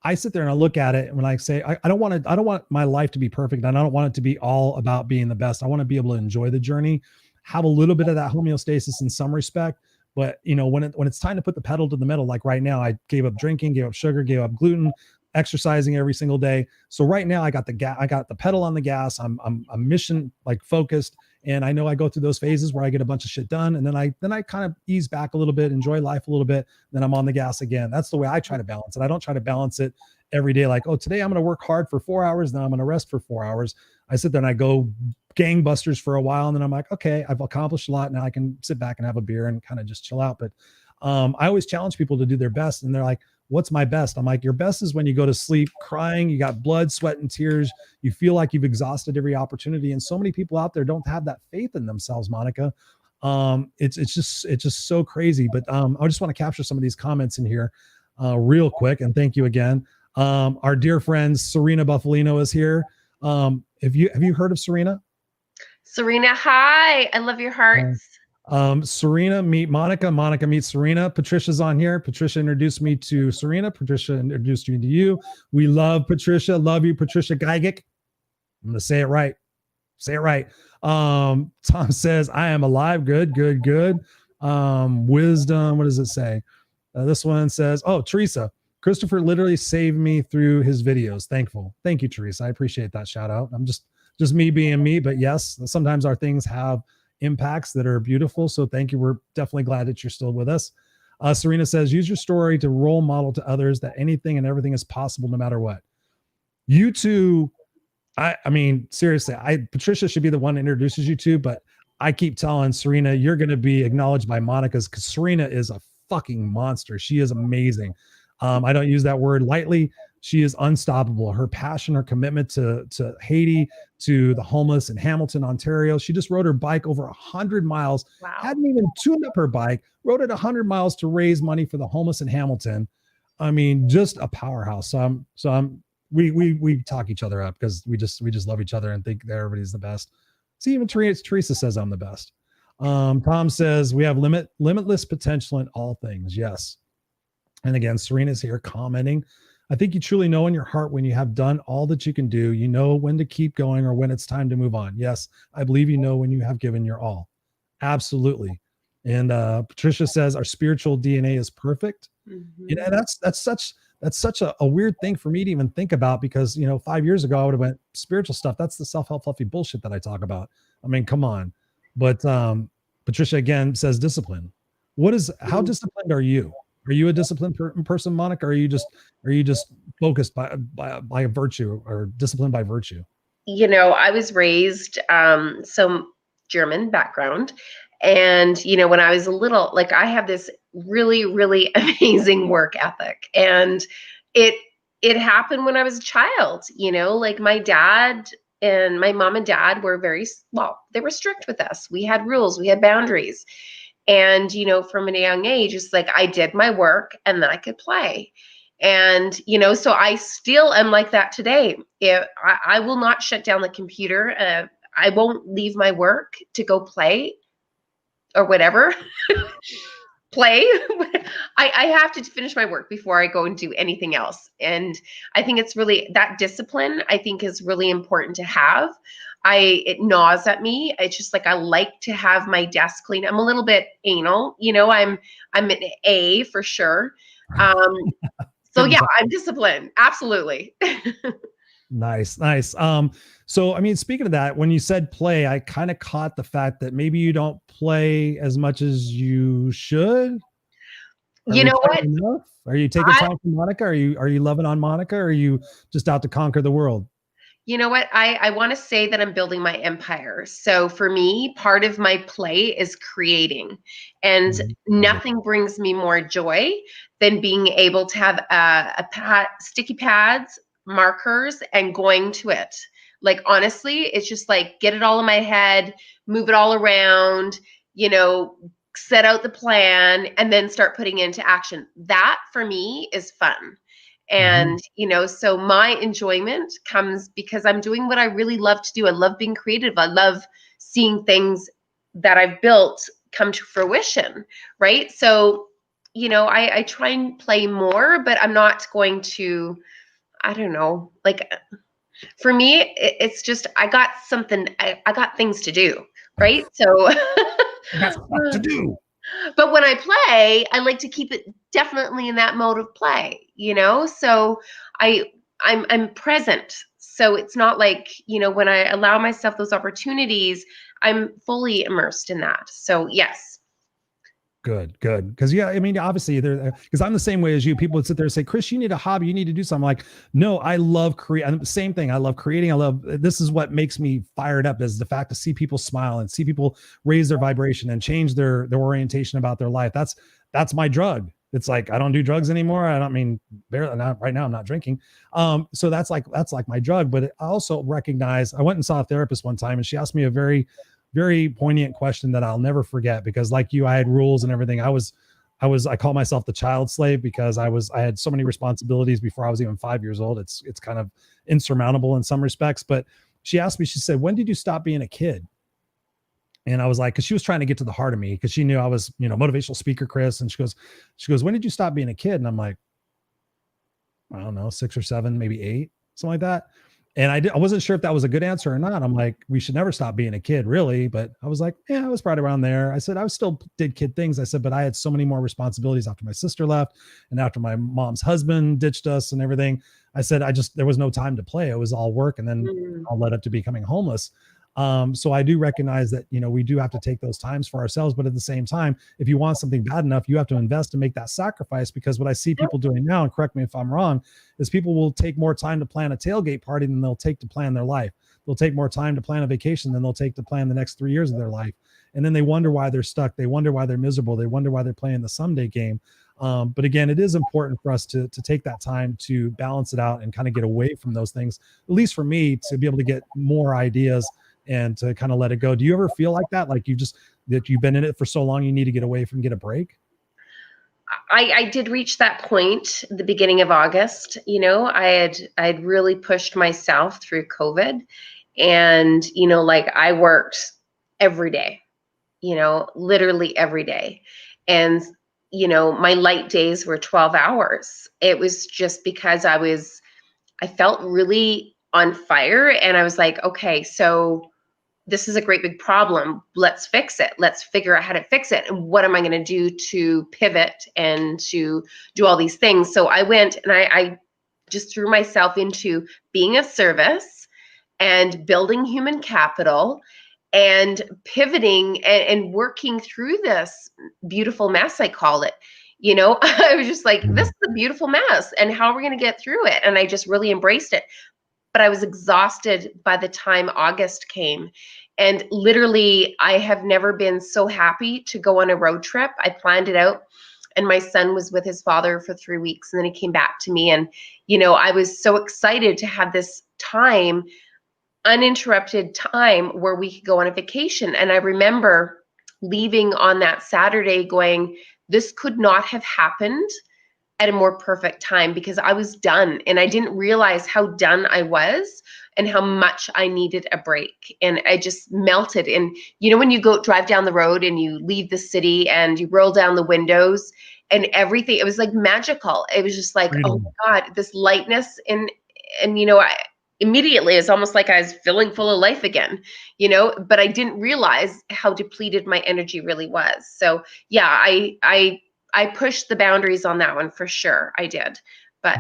I sit there and I look at it, and when I say, I don't want my life to be perfect. And I don't want it to be all about being the best. I want to be able to enjoy the journey, have a little bit of that homeostasis in some respect. But when it's time to put the pedal to the metal, like right now, I gave up drinking, gave up sugar, gave up gluten, exercising every single day. So right now I got the pedal on the gas. I'm mission like focused. And I know I go through those phases where I get a bunch of shit done. And then I kind of ease back a little bit, enjoy life a little bit. Then I'm on the gas again. That's the way I try to balance it. I don't try to balance it every day. Like, oh, today I'm going to work hard for 4 hours. Then I'm going to rest for 4 hours. I sit there and I go gangbusters for a while. And then I'm like, okay, I've accomplished a lot. Now I can sit back and have a beer and kind of just chill out. But I always challenge people to do their best. And they're like, what's my best? I'm like, your best is when you go to sleep crying, you got blood, sweat, and tears. You feel like you've exhausted every opportunity. And so many people out there don't have that faith in themselves, Monica. It's just so crazy. But I just want to capture some of these comments in here real quick. And thank you again. Our dear friend, Serena Buffalino is here. Have you heard of Serena? Serena, hi. I love your hearts. Serena meet Monica. Monica meets Serena. Patricia's on here. Patricia introduced me to Serena. Patricia introduced me to you. We love Patricia. Love you, Patricia Geigic. I'm gonna say it right. Say it right. Tom says, I am alive. Good. Wisdom. What does it say? This one says, oh, Teresa. Christopher literally saved me through his videos. Thankful. Thank you, Teresa. I appreciate that shout out. I'm just me being me, but yes, sometimes our things have impacts that are beautiful. So thank you. We're definitely glad that you're still with us. Serena says, use your story to role model to others that anything and everything is possible no matter what. You two, I mean, seriously, Patricia should be the one that introduces you to, but I keep telling Serena, you're going to be acknowledged by Monica's, because Serena is a fucking monster. She is amazing. I don't use that word lightly. She is unstoppable. Her passion, her commitment to Haiti, to the homeless in Hamilton, Ontario. She just rode her bike over 100 miles. Wow. Hadn't even tuned up her bike, rode it 100 miles to raise money for the homeless in Hamilton. I mean, just a powerhouse. We talk each other up because we just love each other and think that everybody's the best. See, even Teresa says I'm the best. Tom says we have limitless potential in all things. Yes. And again, Serena's here commenting. I think you truly know in your heart when you have done all that you can do, you know when to keep going or when it's time to move on. Yes, I believe you know when you have given your all. Absolutely. And Patricia says our spiritual DNA is perfect. Mm-hmm. And that's such a weird thing for me to even think about, because 5 years ago I would have went spiritual stuff. That's the self-help fluffy bullshit that I talk about. I mean, come on. But Patricia again says discipline. How disciplined are you? Are you a disciplined person, Monica? Or are you just focused by virtue, or disciplined by virtue? I was raised some German background, and when I was little, like, I have this really, really amazing work ethic, and it happened when I was a child. Like, my dad and my mom and dad were they were strict with us. We had rules, we had boundaries. And, from a young age, it's like I did my work and then I could play. And, so I still am like that today. I will not shut down the computer. I won't leave my work to go play or whatever. Play. I have to finish my work before I go and do anything else. And I think it's really, that discipline, I think, is really important to have. It gnaws at me. It's just like, I like to have my desk clean. I'm a little bit anal, I'm an A for sure. So yeah, I'm disciplined. Absolutely. Nice. So, I mean, speaking of that, when you said play, I kind of caught the fact that maybe you don't play as much as you should. You know what? Enough? Are you taking time for Monica? Are you loving on Monica? Or are you just out to conquer the world? You know what? I want to say that I'm building my empire. So for me, part of my play is creating. And nothing brings me more joy than being able to have sticky pads, markers, and going to it. Like, honestly, it's just like get it all in my head, move it all around, set out the plan, and then start putting it into action. That for me is fun. And, so my enjoyment comes because I'm doing what I really love to do. I love being creative. I love seeing things that I've built come to fruition, right? So, I try and play more, but I'm not going to, I don't know, like for me, it's just, I got things to do, right? So That's stuff to do. But when I play, I like to keep it definitely in that mode of play, So I'm present. So it's not like, when I allow myself those opportunities, I'm fully immersed in that. So yes. Good. Because I mean, obviously, because I'm the same way as you. People would sit there and say, "Chris, you need a hobby. You need to do something." Like, no, I love creating. Same thing. I love creating. This is what makes me fired up, is the fact to see people smile and see people raise their vibration and change their orientation about their life. That's my drug. It's like I don't do drugs anymore. I don't mean barely. Not right now. I'm not drinking. So that's like my drug. But I also recognize. I went and saw a therapist one time, and she asked me a very poignant question that I'll never forget, because like you, I had rules and everything. I call myself the child slave because I had so many responsibilities before I was even 5 years old. It's kind of insurmountable in some respects. But she asked me, she said, "When did you stop being a kid?" And I was like, because she was trying to get to the heart of me, because she knew I was, motivational speaker, Chris. And she goes, "When did you stop being a kid?" And I'm like, I don't know, 6 or 7, maybe 8, something like that. And I wasn't sure if that was a good answer or not. I'm like, we should never stop being a kid, really. But I was like, yeah, I was probably around there. I said, I still did kid things. I said, but I had so many more responsibilities after my sister left and after my mom's husband ditched us and everything. I said, there was no time to play. It was all work. And then all led up to becoming homeless. So I do recognize that, we do have to take those times for ourselves. But at the same time, if you want something bad enough, you have to invest and make that sacrifice. Because what I see people doing now, and correct me if I'm wrong, is people will take more time to plan a tailgate party than they'll take to plan their life. They'll take more time to plan a vacation than they'll take to plan the next 3 years of their life. And then they wonder why they're stuck. They wonder why they're miserable. They wonder why they're playing the someday game. But again, it is important for us to take that time to balance it out and kind of get away from those things, at least for me, to be able to get more ideas and to kind of let it go. Do you ever feel like that? Like that you've been in it for so long, you need to get away from, get a break? I did reach that point the beginning of August. I had really pushed myself through COVID, and, like I worked every day, literally every day. And, my light days were 12 hours. It was just because I felt really on fire, and I was like, okay, so this is a great big problem. Let's fix it. Let's figure out how to fix it. And what am I going to do to pivot and to do all these things? So I went and I just threw myself into being of service and building human capital and pivoting and working through this beautiful mess, I call it. I was just like, this is a beautiful mess. And how are we going to get through it? And I just really embraced it. But I was exhausted by the time August came. And literally, I have never been so happy to go on a road trip. I planned it out, and my son was with his father for 3 weeks, and then he came back to me. And, I was so excited to have this time, uninterrupted time, where we could go on a vacation. And I remember leaving on that Saturday going, this could not have happened at a more perfect time, because I was done, and I didn't realize how done I was and how much I needed a break. And I just melted. And when you go drive down the road and you leave the city and you roll down the windows and everything, it was like magical. It was just like, oh my God, this lightness. And I immediately, it's almost like I was feeling full of life again, but I didn't realize how depleted my energy really was. So yeah, I pushed the boundaries on that one for sure. I did, but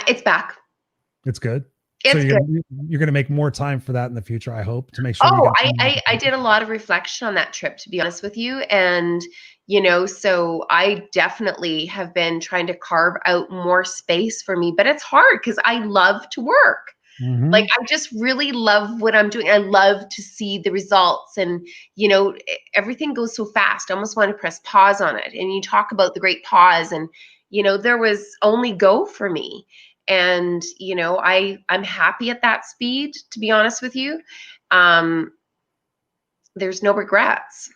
it's back. It's good. So It's good. you're gonna make more time for that in the future, I hope, to make sure you Oh, got. I did a lot of reflection on that trip, to be honest with you. And, so I definitely have been trying to carve out more space for me, but it's hard because I love to work. Like, Mhm. I just really love what I'm doing. I love to see the results, and, everything goes so fast. I almost want to press pause on it. And you talk about the great pause, and, there was only go for me. And, I'm happy at that speed, to be honest with you. Um, there's no regrets.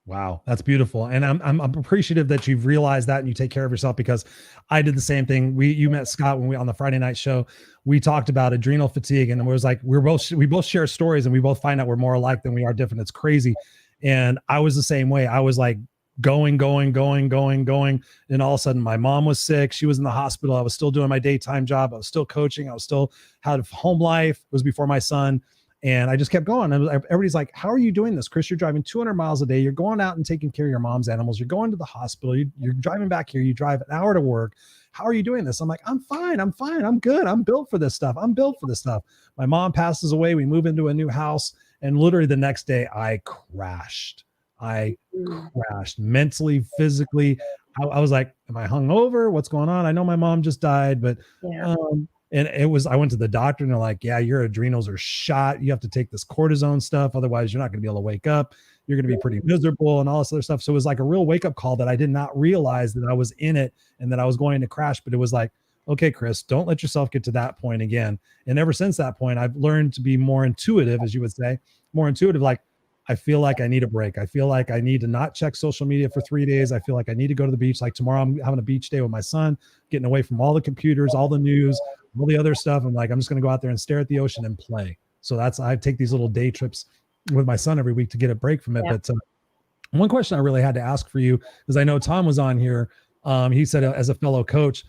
Wow, that's beautiful, and I'm appreciative that you've realized that and you take care of yourself, because I did the same thing. You met Scott when we on the Friday night show. We talked about adrenal fatigue, and it was like we both share stories, and we both find out we're more alike than we are different. It's crazy, and I was the same way. I was like going, and all of a sudden my mom was sick. She was in the hospital. I was still doing my daytime job. I was still coaching. I was still had a home life. It was before my son. And I just kept going. And everybody's like, how are you doing this, Chris? You're driving 200 miles a day. You're going out and taking care of your mom's animals. You're going to the hospital. You're driving back here. You drive an hour to work. How are you doing this? I'm like, I'm fine. I'm fine. I'm good. I'm built for this stuff. I'm built for this stuff. My mom passes away. We move into a new house. And literally the next day, I crashed. I crashed mentally, physically. I was like, am I hungover? What's going on? I know my mom just died, but Yeah. and I went to the doctor and they're like, yeah, your adrenals are shot. You have to take this cortisone stuff. Otherwise, you're not going to be able to wake up. You're going to be pretty miserable and all this other stuff. So it was like a real wake up call that I did not realize that I was in it and that I was going to crash. But it was like, okay, Chris, don't let yourself get to that point again. And ever since that point, I've learned to be more intuitive, as you would say, more intuitive. Like, I feel like I need a break. I feel like I need to not check social media for 3 days. I feel like I need to go to the beach. Like tomorrow, I'm having a beach day with my son, getting away from all the computers, all the news, all the other stuff. I'm like, I'm just going to go out there and stare at the ocean and play. So I take these little day trips with my son every week to get a break from it. Yeah. But one question I really had to ask for you, because I know Tom was on here. He said, as a fellow coach,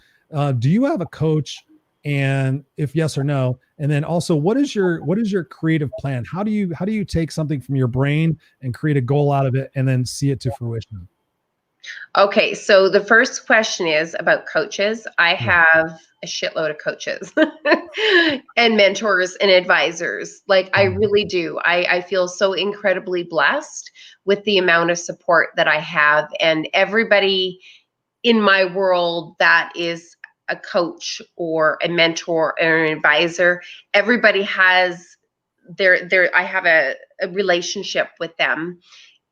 do you have a coach? And if yes or no, and then also, what is your creative plan? How do you take something from your brain and create a goal out of it and then see it to fruition? Okay, so the first question is about coaches. I Yeah. have a shitload of coaches and mentors and advisors. Like, I really do. I feel so incredibly blessed with the amount of support that I have, and everybody in my world that is a coach or a mentor or an advisor, everybody has their I have a relationship with them.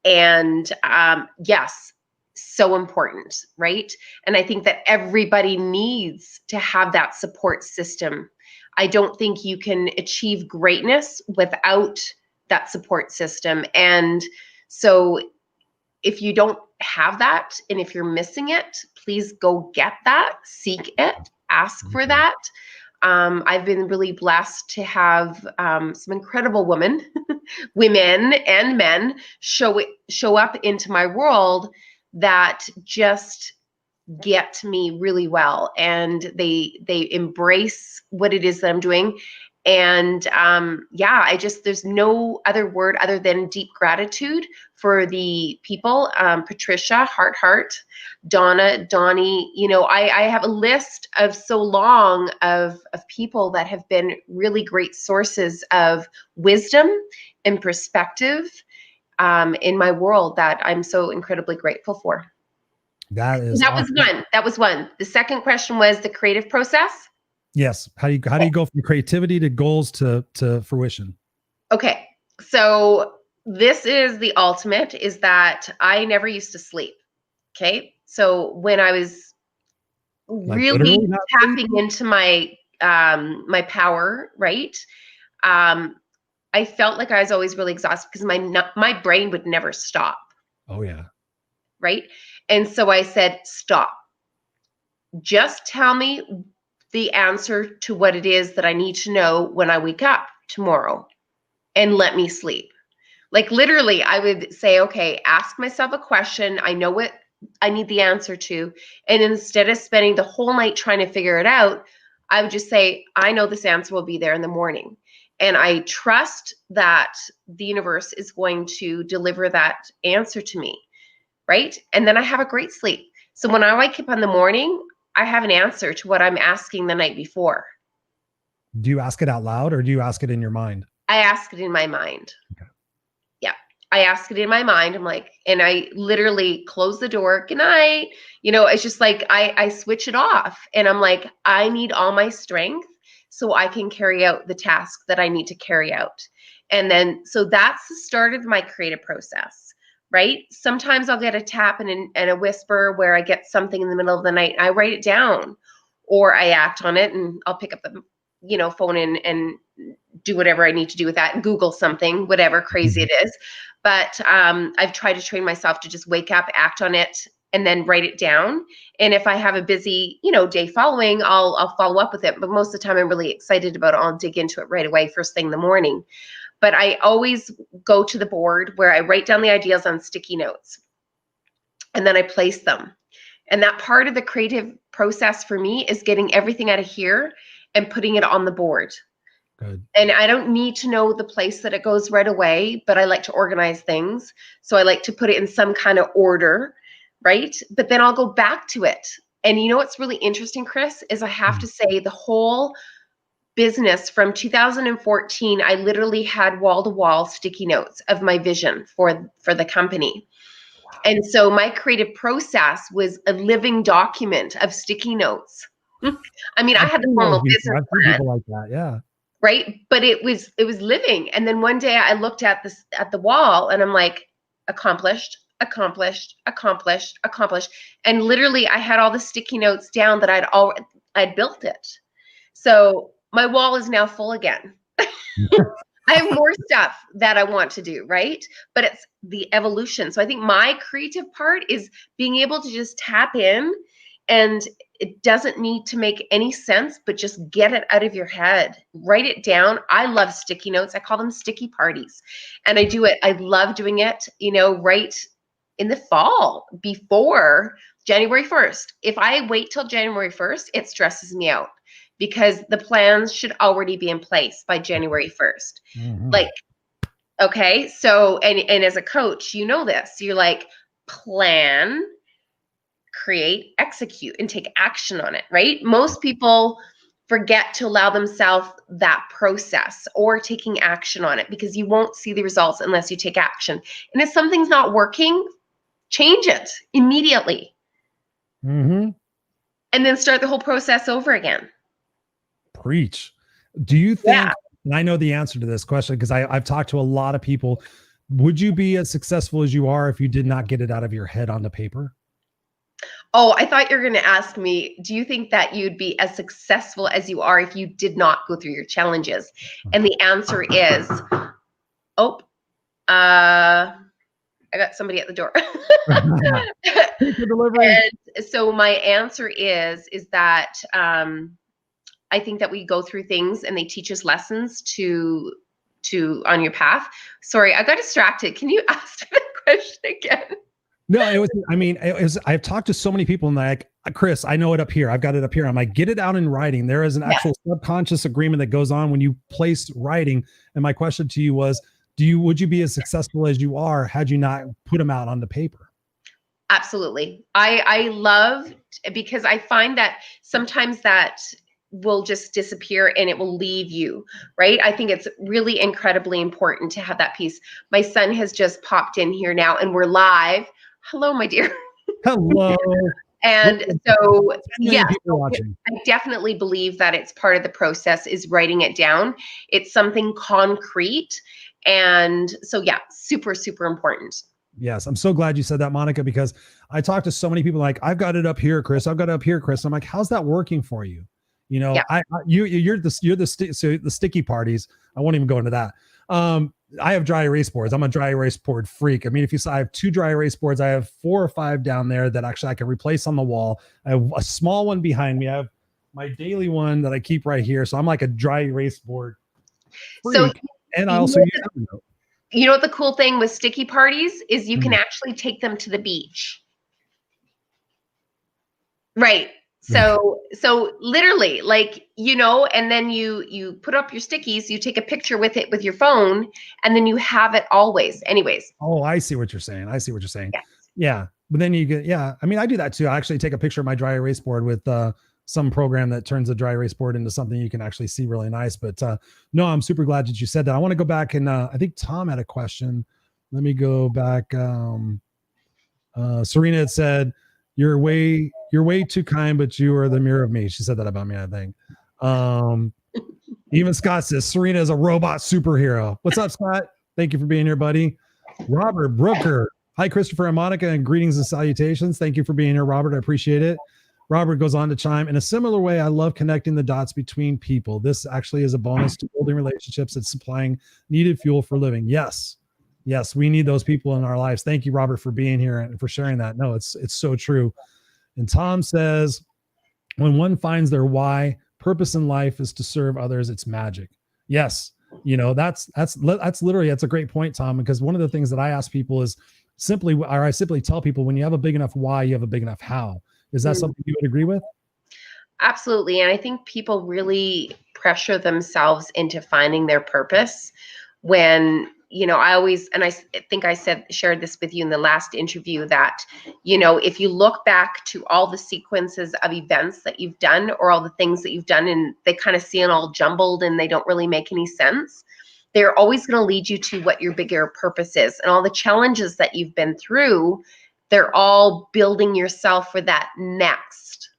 And yes, so important, right? And I think that everybody needs to have that support system. I don't think you can achieve greatness without that support system. And so if you don't have that, and if you're missing it, please go get that, seek it, ask for that. I've been really blessed to have some incredible women and men show up into my world that just get me really well, and they embrace what it is that I'm doing. And yeah, there's no other word other than deep gratitude for the people. Patricia, Heart, Donna, Donnie, I have a list of so long of people that have been really great sources of wisdom and perspective in my world that I'm so incredibly grateful for. That is That was awesome. one. That was one. The second question was the creative process. Yes. How do you go from creativity to goals to fruition? Okay. So this is the ultimate, is that I never used to sleep. Okay. So when I was Like really literally not tapping sleeping? into my power, right? Um, I felt like I was always really exhausted because my brain would never stop, Oh yeah. right? And so I said, stop. Just tell me the answer to what it is that I need to know when I wake up tomorrow, and let me sleep. Like, literally, I would say, okay, ask myself a question. I know what I need the answer to. And instead of spending the whole night trying to figure it out, I would just say, I know this answer will be there in the morning. And I trust that the universe is going to deliver that answer to me, right? And then I have a great sleep. So when I wake up in the morning, I have an answer to what I'm asking the night before. Do you ask it out loud or do you ask it in your mind? I ask it in my mind. Okay. Yeah. I ask it in my mind. I'm like, and I literally close the door. Good night. It's just like I switch it off and I'm like, I need all my strength so I can carry out the task that I need to carry out. And then, so that's the start of my creative process, right? Sometimes I'll get a tap and a whisper where I get something in the middle of the night and I write it down or I act on it and I'll pick up the, phone and do whatever I need to do with that, Google something, whatever crazy it is. But I've tried to train myself to just wake up, act on it, and then write it down. And if I have a busy, day following, I'll follow up with it. But most of the time I'm really excited about it. I'll dig into it right away, first thing in the morning. But I always go to the board where I write down the ideas on sticky notes and then I place them. And that part of the creative process for me is getting everything out of here and putting it on the board. Good. And I don't need to know the place that it goes right away, but I like to organize things. So I like to put it in some kind of order, right? But then I'll go back to it. And what's really interesting, Chris, is I have to say the whole business from 2014, I literally had wall-to-wall sticky notes of my vision for the company. And so my creative process was a living document of sticky notes. I mean, I had the formal business plan. People like that, yeah. Right. But it was living. And then one day I looked at the wall and I'm like, accomplished, accomplished, accomplished, accomplished. And literally I had all the sticky notes down that I'd built it. So my wall is now full again. I have more stuff that I want to do, right? But it's the evolution. So I think my creative part is being able to just tap in, and it doesn't need to make any sense, but just get it out of your head. Write it down. I love sticky notes. I call them sticky parties. And I do it. I love doing it, right in the fall before January 1st. If I wait till January 1st, it stresses me out because the plans should already be in place by January 1st. Like, okay, so, and as a coach, this, you're like, plan, create, execute, and take action on it, right? Most people forget to allow themselves that process or taking action on it because you won't see the results unless you take action. And if something's not working, change it immediately. And then start the whole process over again. Preach. Do you think, and I know the answer to this question because I've talked to a lot of people, would you be as successful as you are if you did not get it out of your head onto paper? Oh, I thought you were going to ask me, do you think that you'd be as successful as you are if you did not go through your challenges? And the answer is, I got somebody at the door. And so my answer is that I think that we go through things and they teach us lessons to on your path. Sorry, I got distracted. Can you ask the question again? No, it was, I've talked to so many people and like, Chris, I know it up here. I've got it up here. I'm like, get it out in writing. There is an actual subconscious agreement that goes on when you place writing. And my question to you was, would you be as successful as you are had you not put them out on the paper? Absolutely. I love, because I find that sometimes that will just disappear and it will leave you, right? I think it's really incredibly important to have that piece. My son has just popped in here now and we're live. Hello, my dear. Hello. And so, yeah, I definitely believe that it's part of the process is writing it down. It's something concrete. And so, yeah, super, super important. Yes. I'm so glad you said that, Monica, because I talked to so many people like, I've got it up here, Chris. I've got it up here, Chris. I'm like, how's that working for you? You're the sticky parties. I won't even go into that. I have dry erase boards. I'm a dry erase board freak. I mean, if you saw, I have 2 dry erase boards. I have 4 or 5 down there that actually I can replace on the wall. I have a small one behind me. I have my daily one that I keep right here. So I'm like a dry erase board freak. So, and I also use Evernote. You know what the cool thing with sticky parties is you can actually take them to the beach. Right. So literally like, and then you put up your stickies, you take a picture with it with your phone, and then you have it always. Anyways. Oh, I see what you're saying. Yes. Yeah. But then you get, I mean, I do that too. I actually take a picture of my dry erase board with some program that turns a dry erase board into something you can actually see really nice. But no, I'm super glad that you said that. I want to go back and I think Tom had a question. Let me go back. Serena had said, you're way too kind, but you are the mirror of me. She said that about me, I think. Even Scott says Serena is a robot superhero. What's up, Scott? Thank you for being here, buddy. Robert Brooker. Hi, Christopher and Monica, and greetings and salutations. Thank you for being here, Robert. I appreciate it. Robert goes on to chime, in a similar way, I love connecting the dots between people. This actually is a bonus to building relationships and supplying needed fuel for living. Yes, we need those people in our lives. Thank you, Robert, for being here and for sharing that. No, it's so true. And Tom says, when one finds their why, purpose in life is to serve others. It's magic. Yes, that's literally, that's a great point, Tom, because one of the things that I ask people is I simply tell people, when you have a big enough why, you have a big enough how. Is that something you would agree with? Absolutely. And I think people really pressure themselves into finding their purpose when, I think I shared this with you in the last interview, that, if you look back to all the sequences of events that you've done, or all the things that you've done, and they kind of seem all jumbled and they don't really make any sense, they're always going to lead you to what your bigger purpose is. And all the challenges that you've been through, they're all building yourself for that next,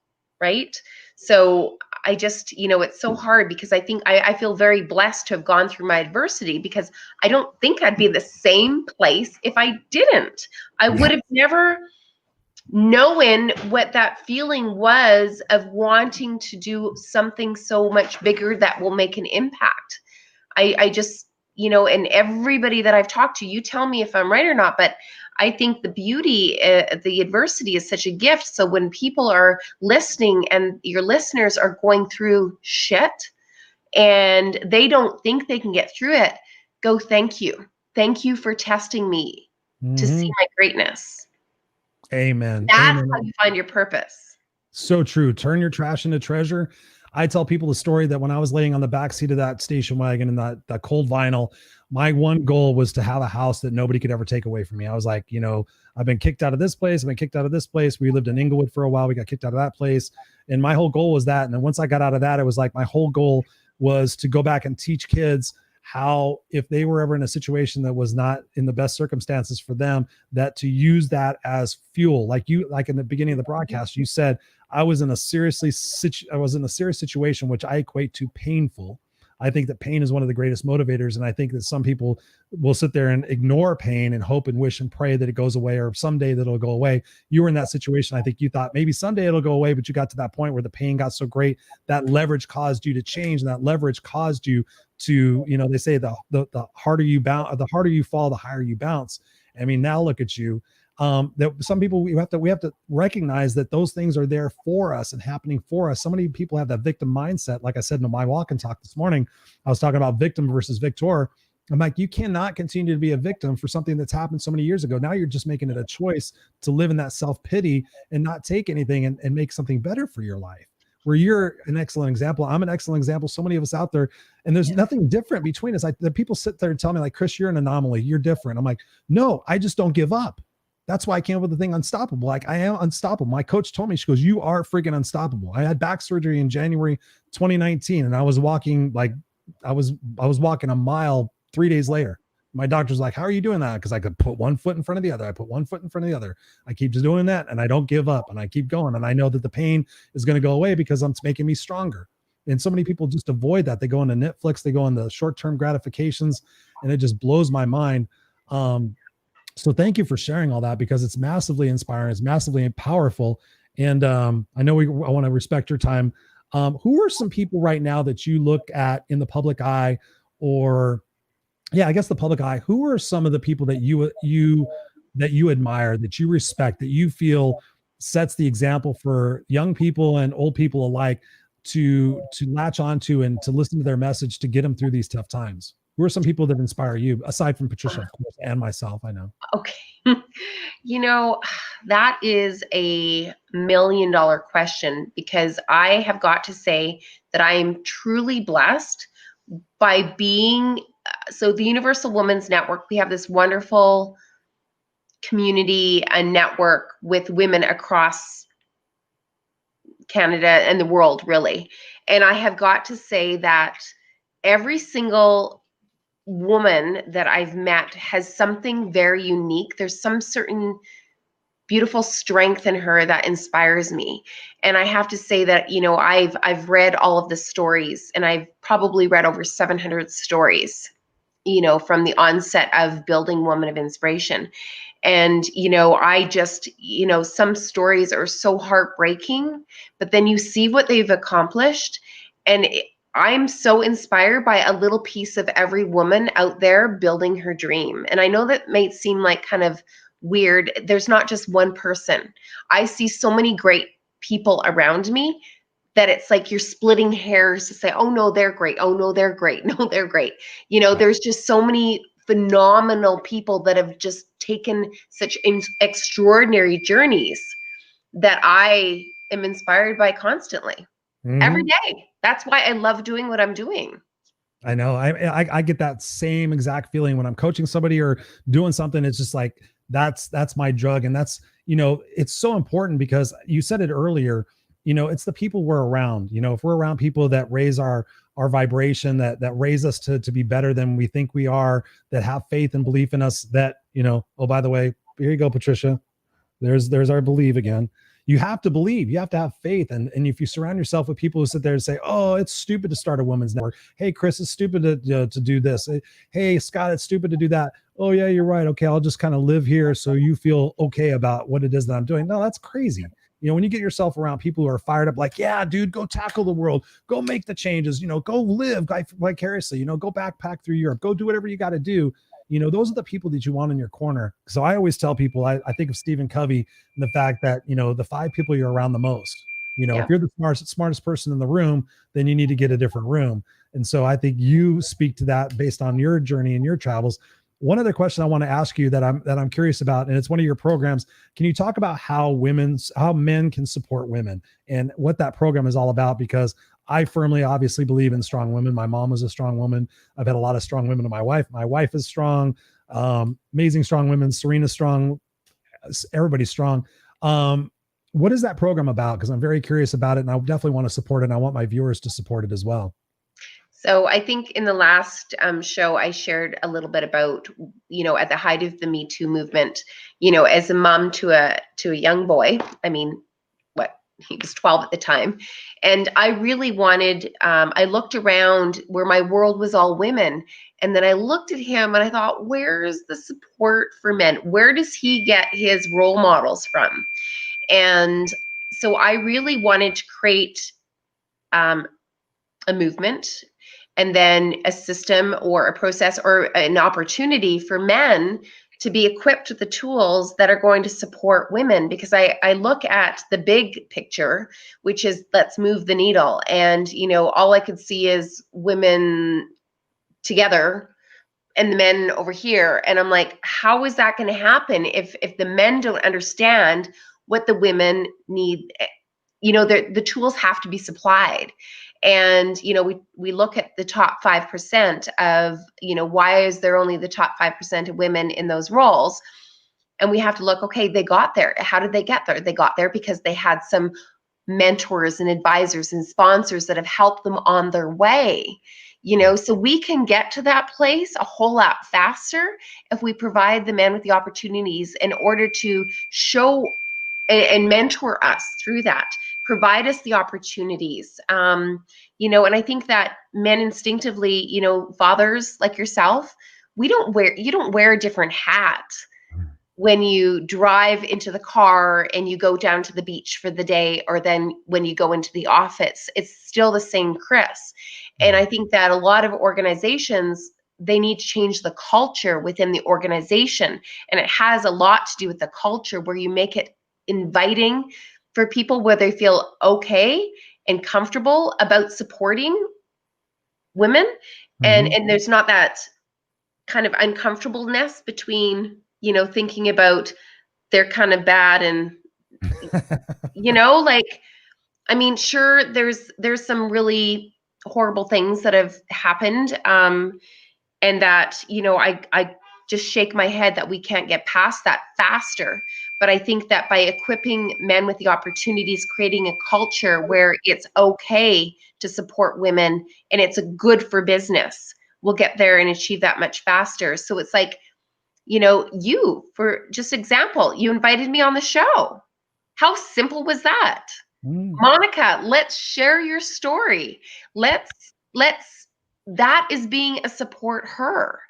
right? So I just, it's so hard, because I think I feel very blessed to have gone through my adversity, because I don't think I'd be in the same place if I didn't. I would have never known what that feeling was of wanting to do something so much bigger that will make an impact. I just, and everybody that I've talked to, you tell me if I'm right or not, but I think the beauty, the adversity is such a gift. So when people are listening and your listeners are going through shit and they don't think they can get through it, go, thank you. Thank you for testing me to see my greatness. Amen. That's Amen. how you find your purpose. So true. Turn your trash into treasure. I tell people the story that when I was laying on the back seat of that station wagon in that cold vinyl, my one goal was to have a house that nobody could ever take away from me. I was like, I've been kicked out of this place. I've been kicked out of this place. We lived in Inglewood for a while. We got kicked out of that place. And my whole goal was that. And then once I got out of that, it was like my whole goal was to go back and teach kids how, if they were ever in a situation that was not in the best circumstances for them, that to use that as fuel. Like in the beginning of the broadcast, you said, I was in a serious situation, which I equate to painful. I think that pain is one of the greatest motivators. And I think that some people will sit there and ignore pain and hope and wish and pray that it goes away, or someday that it'll go away. You were in that situation. I think you thought maybe someday it'll go away, but you got to that point where the pain got so great that leverage caused you to change. And that leverage caused you to, they say the harder you bounce, the harder you fall, the higher you bounce. I mean, now look at you. That some people, we have to recognize that those things are there for us and happening for us. So many people have that victim mindset. Like I said in my walk and talk this morning, I was talking about victim versus victor. I'm like, you cannot continue to be a victim for something that's happened so many years ago. Now you're just making it a choice to live in that self-pity and not take anything and make something better for your life. Where you're an excellent example. I'm an excellent example. So many of us out there, and there's nothing different between us. The people sit there and tell me like, Chris, you're an anomaly. You're different. I'm like, no, I just don't give up. That's why I came up with the thing unstoppable. Like, I am unstoppable. My coach told me, she goes, you are freaking unstoppable. I had back surgery in January 2019, and I was walking I was walking a mile 3 days later. My doctor's like, how are you doing that? Because I could put one foot in front of the other. I put one foot in front of the other. I keep just doing that, and I don't give up, and I keep going. And I know that the pain is going to go away because it's making me stronger. And so many people just avoid that. They go into Netflix, they go into short-term gratifications, and it just blows my mind. So thank you for sharing all that, because it's massively inspiring. It's massively powerful. And I know I want to respect your time. Who are some people right now that you look at in the public eye, or I guess the public eye? Who are some of the people that you admire, that you respect, that you feel sets the example for young people and old people alike to latch onto and to listen to their message to get them through these tough times? Who are some people that inspire you, aside from Patricia, of course, and myself? I know. Okay. That is $1 million question, because I have got to say that I am truly blessed by being, so the Universal Women's Network, we have this wonderful community and network with women across Canada and the world, really. And I have got to say that every single woman that I've met has something very unique. There's some certain beautiful strength in her that inspires me. And I have to say that, I've read all of the stories, and I've probably read over 700 stories, from the onset of building Woman of Inspiration. And, I just, some stories are so heartbreaking, but then you see what they've accomplished. And I'm so inspired by a little piece of every woman out there building her dream. And I know that might seem like kind of weird. There's not just one person. I see so many great people around me that it's like you're splitting hairs to say, oh no, they're great. Oh no, they're great. No, they're great. There's just so many phenomenal people that have just taken such extraordinary journeys that I am inspired by constantly every day. That's why I love doing what I'm doing. I know. I get that same exact feeling when I'm coaching somebody or doing something. It's just like, that's my drug. And that's, it's so important because you said it earlier, it's the people we're around. If we're around people that raise our vibration, that raise us to be better than we think we are, that have faith and belief in us, that, oh, by the way, here you go, Patricia, there's our believe again. You have to believe, you have to have faith. And if you surround yourself with people who sit there and say, oh, it's stupid to start a women's network. Hey, Chris, it's stupid to do this. Hey, Scott, it's stupid to do that. Oh yeah, you're right. Okay. I'll just kind of live here so you feel okay about what it is that I'm doing. No, that's crazy. When you get yourself around people who are fired up, like, yeah, dude, go tackle the world, go make the changes, go live vicariously, go backpack through Europe, go do whatever you got to do. Those are the people that you want in your corner. So I always tell people, I think of Stephen Covey and the fact that, the 5 people you're around the most, if you're the smartest person in the room, then you need to get a different room. And so I think you speak to that based on your journey and your travels. One other question I want to ask you that I'm curious about, and it's one of your programs. Can you talk about how men can support women and what that program is all about? Because I firmly, obviously believe in strong women. My mom was a strong woman. I've had a lot of strong women in my wife. My wife is strong, amazing strong women. Serena's strong. Everybody's strong. What is that program about? Because I'm very curious about it, and I definitely want to support it. And I want my viewers to support it as well. So I think in the last show, I shared a little bit about, at the height of the Me Too movement, as a mom to a young boy. I mean, he was 12 at the time. And I really wanted, I looked around where my world was all women. And then I looked at him and I thought, where's the support for men? Where does he get his role models from? And so I really wanted to create a movement, and then a system or a process or an opportunity for men to be equipped with the tools that are going to support women. Because I look at the big picture, which is let's move the needle. And, all I could see is women together and the men over here. And I'm like, how is that going to happen if the men don't understand what the women need? The tools have to be supplied. And, we look at the top 5% of, why is there only the top 5% of women in those roles? And we have to look, okay, they got there. How did they get there? They got there because they had some mentors and advisors and sponsors that have helped them on their way. So we can get to that place a whole lot faster if we provide the men with the opportunities in order to show and mentor us through that, provide us the opportunities. And I think that men instinctively, fathers like yourself, you don't wear a different hat when you drive into the car and you go down to the beach for the day, or then when you go into the office. It's still the same Chris. And I think that a lot of organizations, they need to change the culture within the organization. And it has a lot to do with the culture, where you make it inviting for people, where they feel okay and comfortable about supporting women. Mm-hmm. And there's not that kind of uncomfortableness between, thinking about they're kind of bad and, sure, there's some really horrible things that have happened. And that, I just shake my head that we can't get past that faster. But I think that by equipping men with the opportunities, creating a culture where it's okay to support women and it's a good for business, we'll get there and achieve that much faster. So it's like, you, for just example, you invited me on the show. How simple was that? Monica, let's share your story. Let's that is being a support her.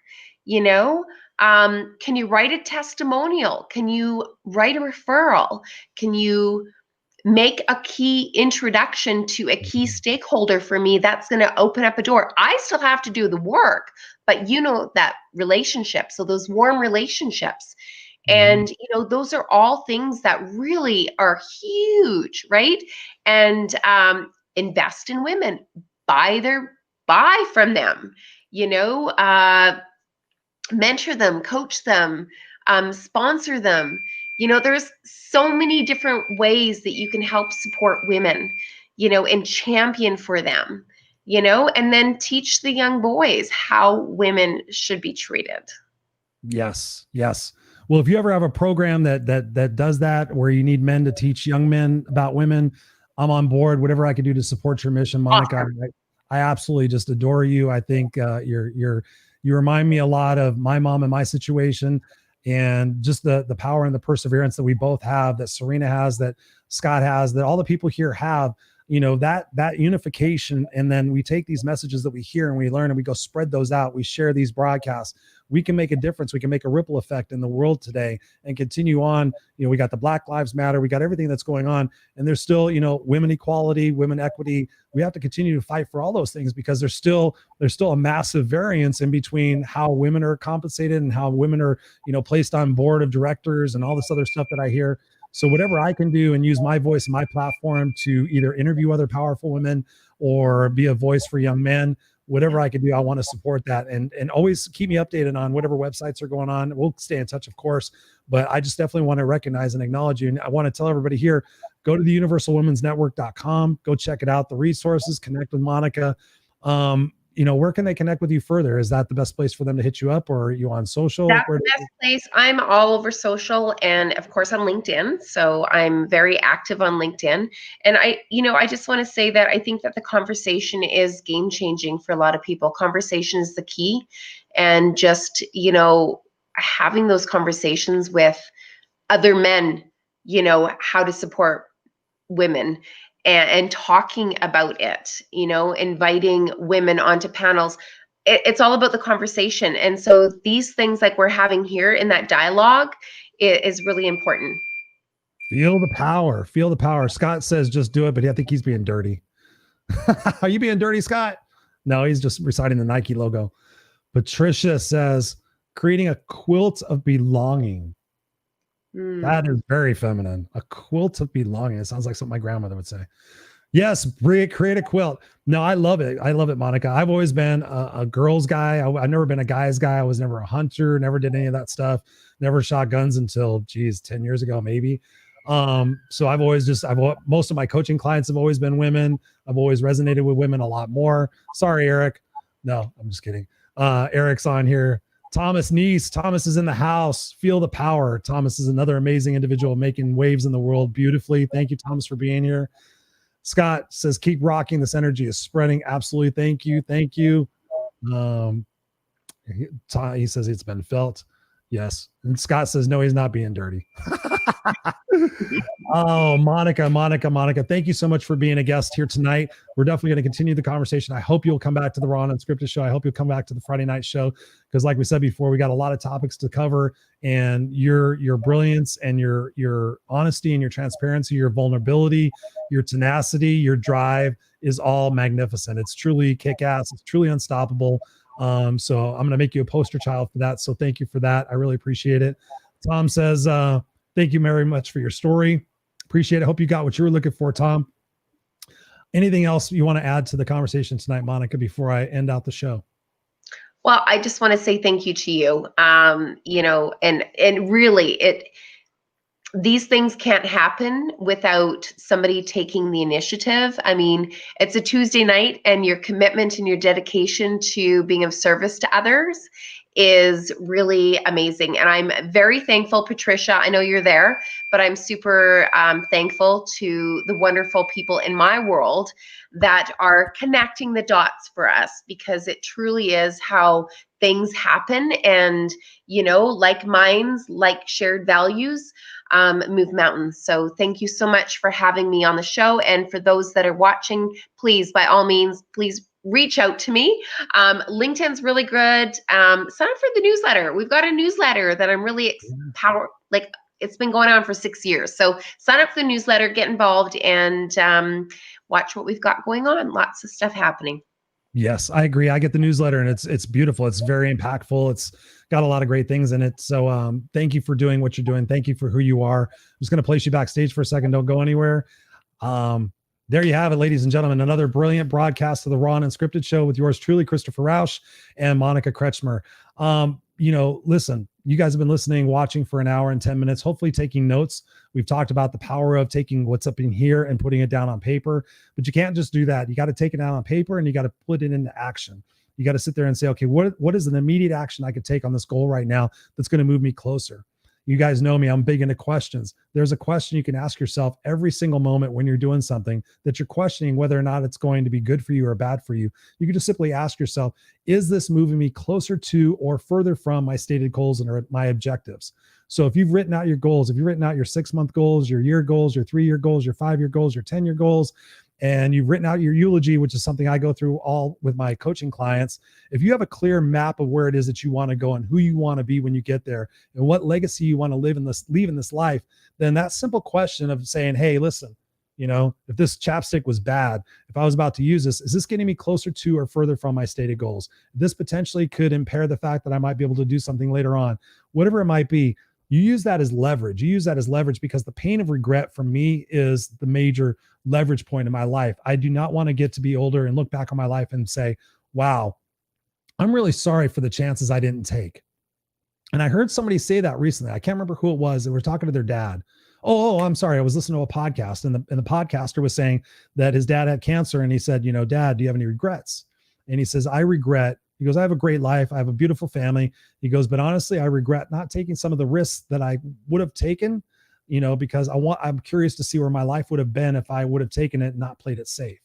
Can you write a testimonial? Can you write a referral? Can you make a key introduction to a key stakeholder for me that's going to open up a door? I still have to do the work, but that relationship, so those warm relationships. And, those are all things that really are huge, right? And invest in women, buy from them, mentor them, coach them, sponsor them. There's so many different ways that you can help support women, and champion for them, and then teach the young boys how women should be treated. Yes. Well, if you ever have a program that does that, where you need men to teach young men about women, I'm on board. Whatever I can do to support your mission, Monica. Awesome. I absolutely just adore you. I think you remind me a lot of my mom and my situation, and just the power and the perseverance that we both have, that Serena has, that Scott has, that all the people here have. That unification, and then we take these messages that we hear and we learn and we go spread those out. We share these broadcasts. We can make a difference. We can make a ripple effect in the world today and continue on. We got the Black Lives Matter. We got everything that's going on, and there's still, women equality, women equity. We have to continue to fight for all those things, because there's still a massive variance in between how women are compensated and how women are, placed on board of directors and all this other stuff that I hear. So whatever I can do and use my voice and my platform to either interview other powerful women or be a voice for young men, whatever I can do, I want to support that, and always keep me updated on whatever websites are going on. We'll stay in touch, of course, but I just definitely want to recognize and acknowledge you. And I want to tell everybody here, go to the universalwomensnetwork.com, go check it out, the resources, connect with Monica. Where can they connect with you further? Is that the best place for them to hit you up, or are you on social? That's the best place. I'm all over social, and of course on LinkedIn. So I'm very active on LinkedIn. And I just want to say that I think that the conversation is game changing for a lot of people. Conversation is the key. And just, having those conversations with other men, how to support women, and talking about it, inviting women onto panels. It's all about the conversation. And so these things like we're having here in that dialogue is really important. Feel the power. Scott says, just do it, but I think he's being dirty. Are you being dirty, Scott? No, he's just reciting the Nike logo. Patricia says, creating a quilt of belonging. That is very feminine. A quilt of belonging. It sounds like something my grandmother would say. Yes, create a quilt. No, I love it. Monica. I've always been a girl's guy. I've never been a guy's guy. I was never a hunter, never did any of that stuff. Never shot guns until, 10 years ago, maybe. So most of my coaching clients have always been women. I've always resonated with women a lot more. Sorry, Eric. No, I'm just kidding. Eric's on here. Thomas Neese. Thomas is in the house. Feel the power. Thomas is another amazing individual making waves in the world beautifully. Thank you, Thomas, for being here. Scott says, keep rocking. This energy is spreading. Absolutely. Thank you. He says it's been felt. Yes. And Scott says, no, he's not being dirty. Oh, Monica. Thank you so much for being a guest here tonight. We're definitely going to continue the conversation. I hope you'll come back to the Raw and Unscripted show. I hope you'll come back to the Friday night show, because like we said before, we got a lot of topics to cover, and your brilliance and your honesty and your transparency, your vulnerability, your tenacity, your drive is all magnificent. It's truly kick-ass. It's truly unstoppable. So I'm going to make you a poster child for that. So thank you for that. I really appreciate it. Tom says, thank you very much for your story. Appreciate it. Hope you got what you were looking for, Tom. Anything else you want to add to the conversation tonight, Monica, before I end out the show? Well, I just want to say thank you to you. And really these things can't happen without somebody taking the initiative. I mean, it's a Tuesday night, and your commitment and your dedication to being of service to others is really amazing. And I'm very thankful, Patricia, I know you're there, but I'm super thankful to the wonderful people in my world that are connecting the dots for us, because it truly is how things happen. And, you know, like minds, like shared values, move mountains. So thank you so much for having me on the show. And for those that are watching, please, by all means, please reach out to me. LinkedIn's really good. Sign up for the newsletter. We've got a newsletter that I'm really it's been going on for 6 years. So sign up for the newsletter, get involved, and watch what we've got going on. Lots of stuff happening. Yes, I agree. I get the newsletter and it's beautiful. It's very impactful. It's got a lot of great things in it. So thank you for doing what you're doing. Thank you for who you are. I'm just going to place you backstage for a second. Don't go anywhere. There you have it, ladies and gentlemen. Another brilliant broadcast of the Raw and Unscripted show with yours truly, Christopher Rausch and Monica Kretschmer. Listen, you guys have been listening, watching for an hour and 10 minutes, hopefully taking notes. We've talked about the power of taking what's up in here and putting it down on paper, but you can't just do that. You got to take it down on paper and you got to put it into action. You got to sit there and say, okay, what is an immediate action I could take on this goal right now that's going to move me closer? You guys know me, I'm big into questions. There's a question you can ask yourself every single moment when you're doing something that you're questioning whether or not it's going to be good for you or bad for you. You can just simply ask yourself, is this moving me closer to or further from my stated goals and my objectives? So if you've written out your goals, if you've written out your 6-month goals, your year goals, your 3-year goals, your 5-year goals, your 10-year goals, and you've written out your eulogy, which is something I go through all with my coaching clients. If you have a clear map of where it is that you want to go and who you want to be when you get there and what legacy you want to leave in this life, then that simple question of saying, hey, listen, if this chapstick was bad, if I was about to use this, is this getting me closer to or further from my stated goals? This potentially could impair the fact that I might be able to do something later on, whatever it might be. You use that as leverage. You use that as leverage because the pain of regret for me is the major leverage point in my life. I do not want to get to be older and look back on my life and say, wow, I'm really sorry for the chances I didn't take. And I heard somebody say that recently. I can't remember who it was. They were talking to their dad. Oh, I'm sorry. I was listening to a podcast and the podcaster was saying that his dad had cancer. And he said, Dad, do you have any regrets? And he says, I regret. He goes, I have a great life. I have a beautiful family. He goes, but honestly, I regret not taking some of the risks that I would have taken, because I'm curious to see where my life would have been if I would have taken it and not played it safe.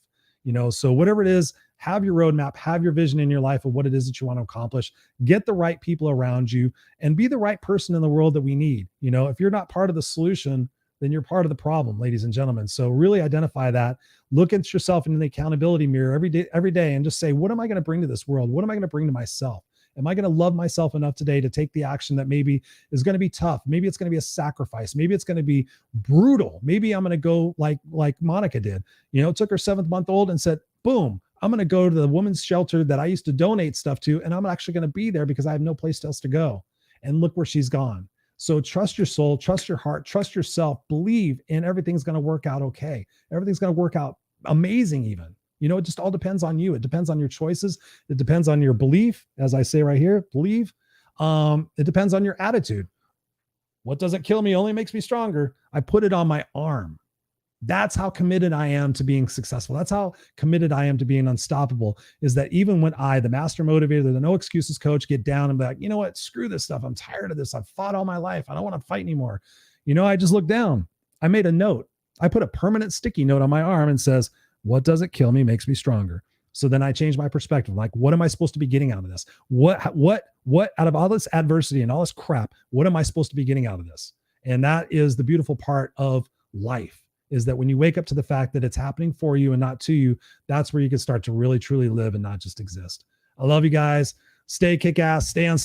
So whatever it is, have your roadmap, have your vision in your life of what it is that you want to accomplish, get the right people around you and be the right person in the world that we need. If you're not part of the solution, then you're part of the problem, ladies and gentlemen. So really identify that, look at yourself in the accountability mirror every day and just say, what am I going to bring to this world? What am I going to bring to myself? Am I going to love myself enough today to take the action that maybe is going to be tough? Maybe it's going to be a sacrifice. Maybe it's going to be brutal. Maybe I'm going to go like Monica did, took her 7th-month-old and said, boom, I'm going to go to the women's shelter that I used to donate stuff to. And I'm actually going to be there because I have no place else to go. And look where she's gone. So trust your soul, trust your heart, trust yourself, believe in everything's going to work out okay. Everything's going to work out amazing even. It just all depends on you. It depends on your choices. It depends on your belief. As I say right here, believe. It depends on your attitude. What doesn't kill me only makes me stronger. I put it on my arm. That's how committed I am to being successful. That's how committed I am to being unstoppable, is that even when I, the master motivator, the no excuses coach, get down and be like, you know what, screw this stuff. I'm tired of this. I've fought all my life. I don't want to fight anymore. I just look down. I made a note. I put a permanent sticky note on my arm and says, what doesn't kill me makes me stronger. So then I change my perspective. Like, what am I supposed to be getting out of this? What out of all this adversity and all this crap, what am I supposed to be getting out of this? And that is the beautiful part of life, is that when you wake up to the fact that it's happening for you and not to you, that's where you can start to really, truly live and not just exist. I love you guys. Stay kick ass, stay unstoppable.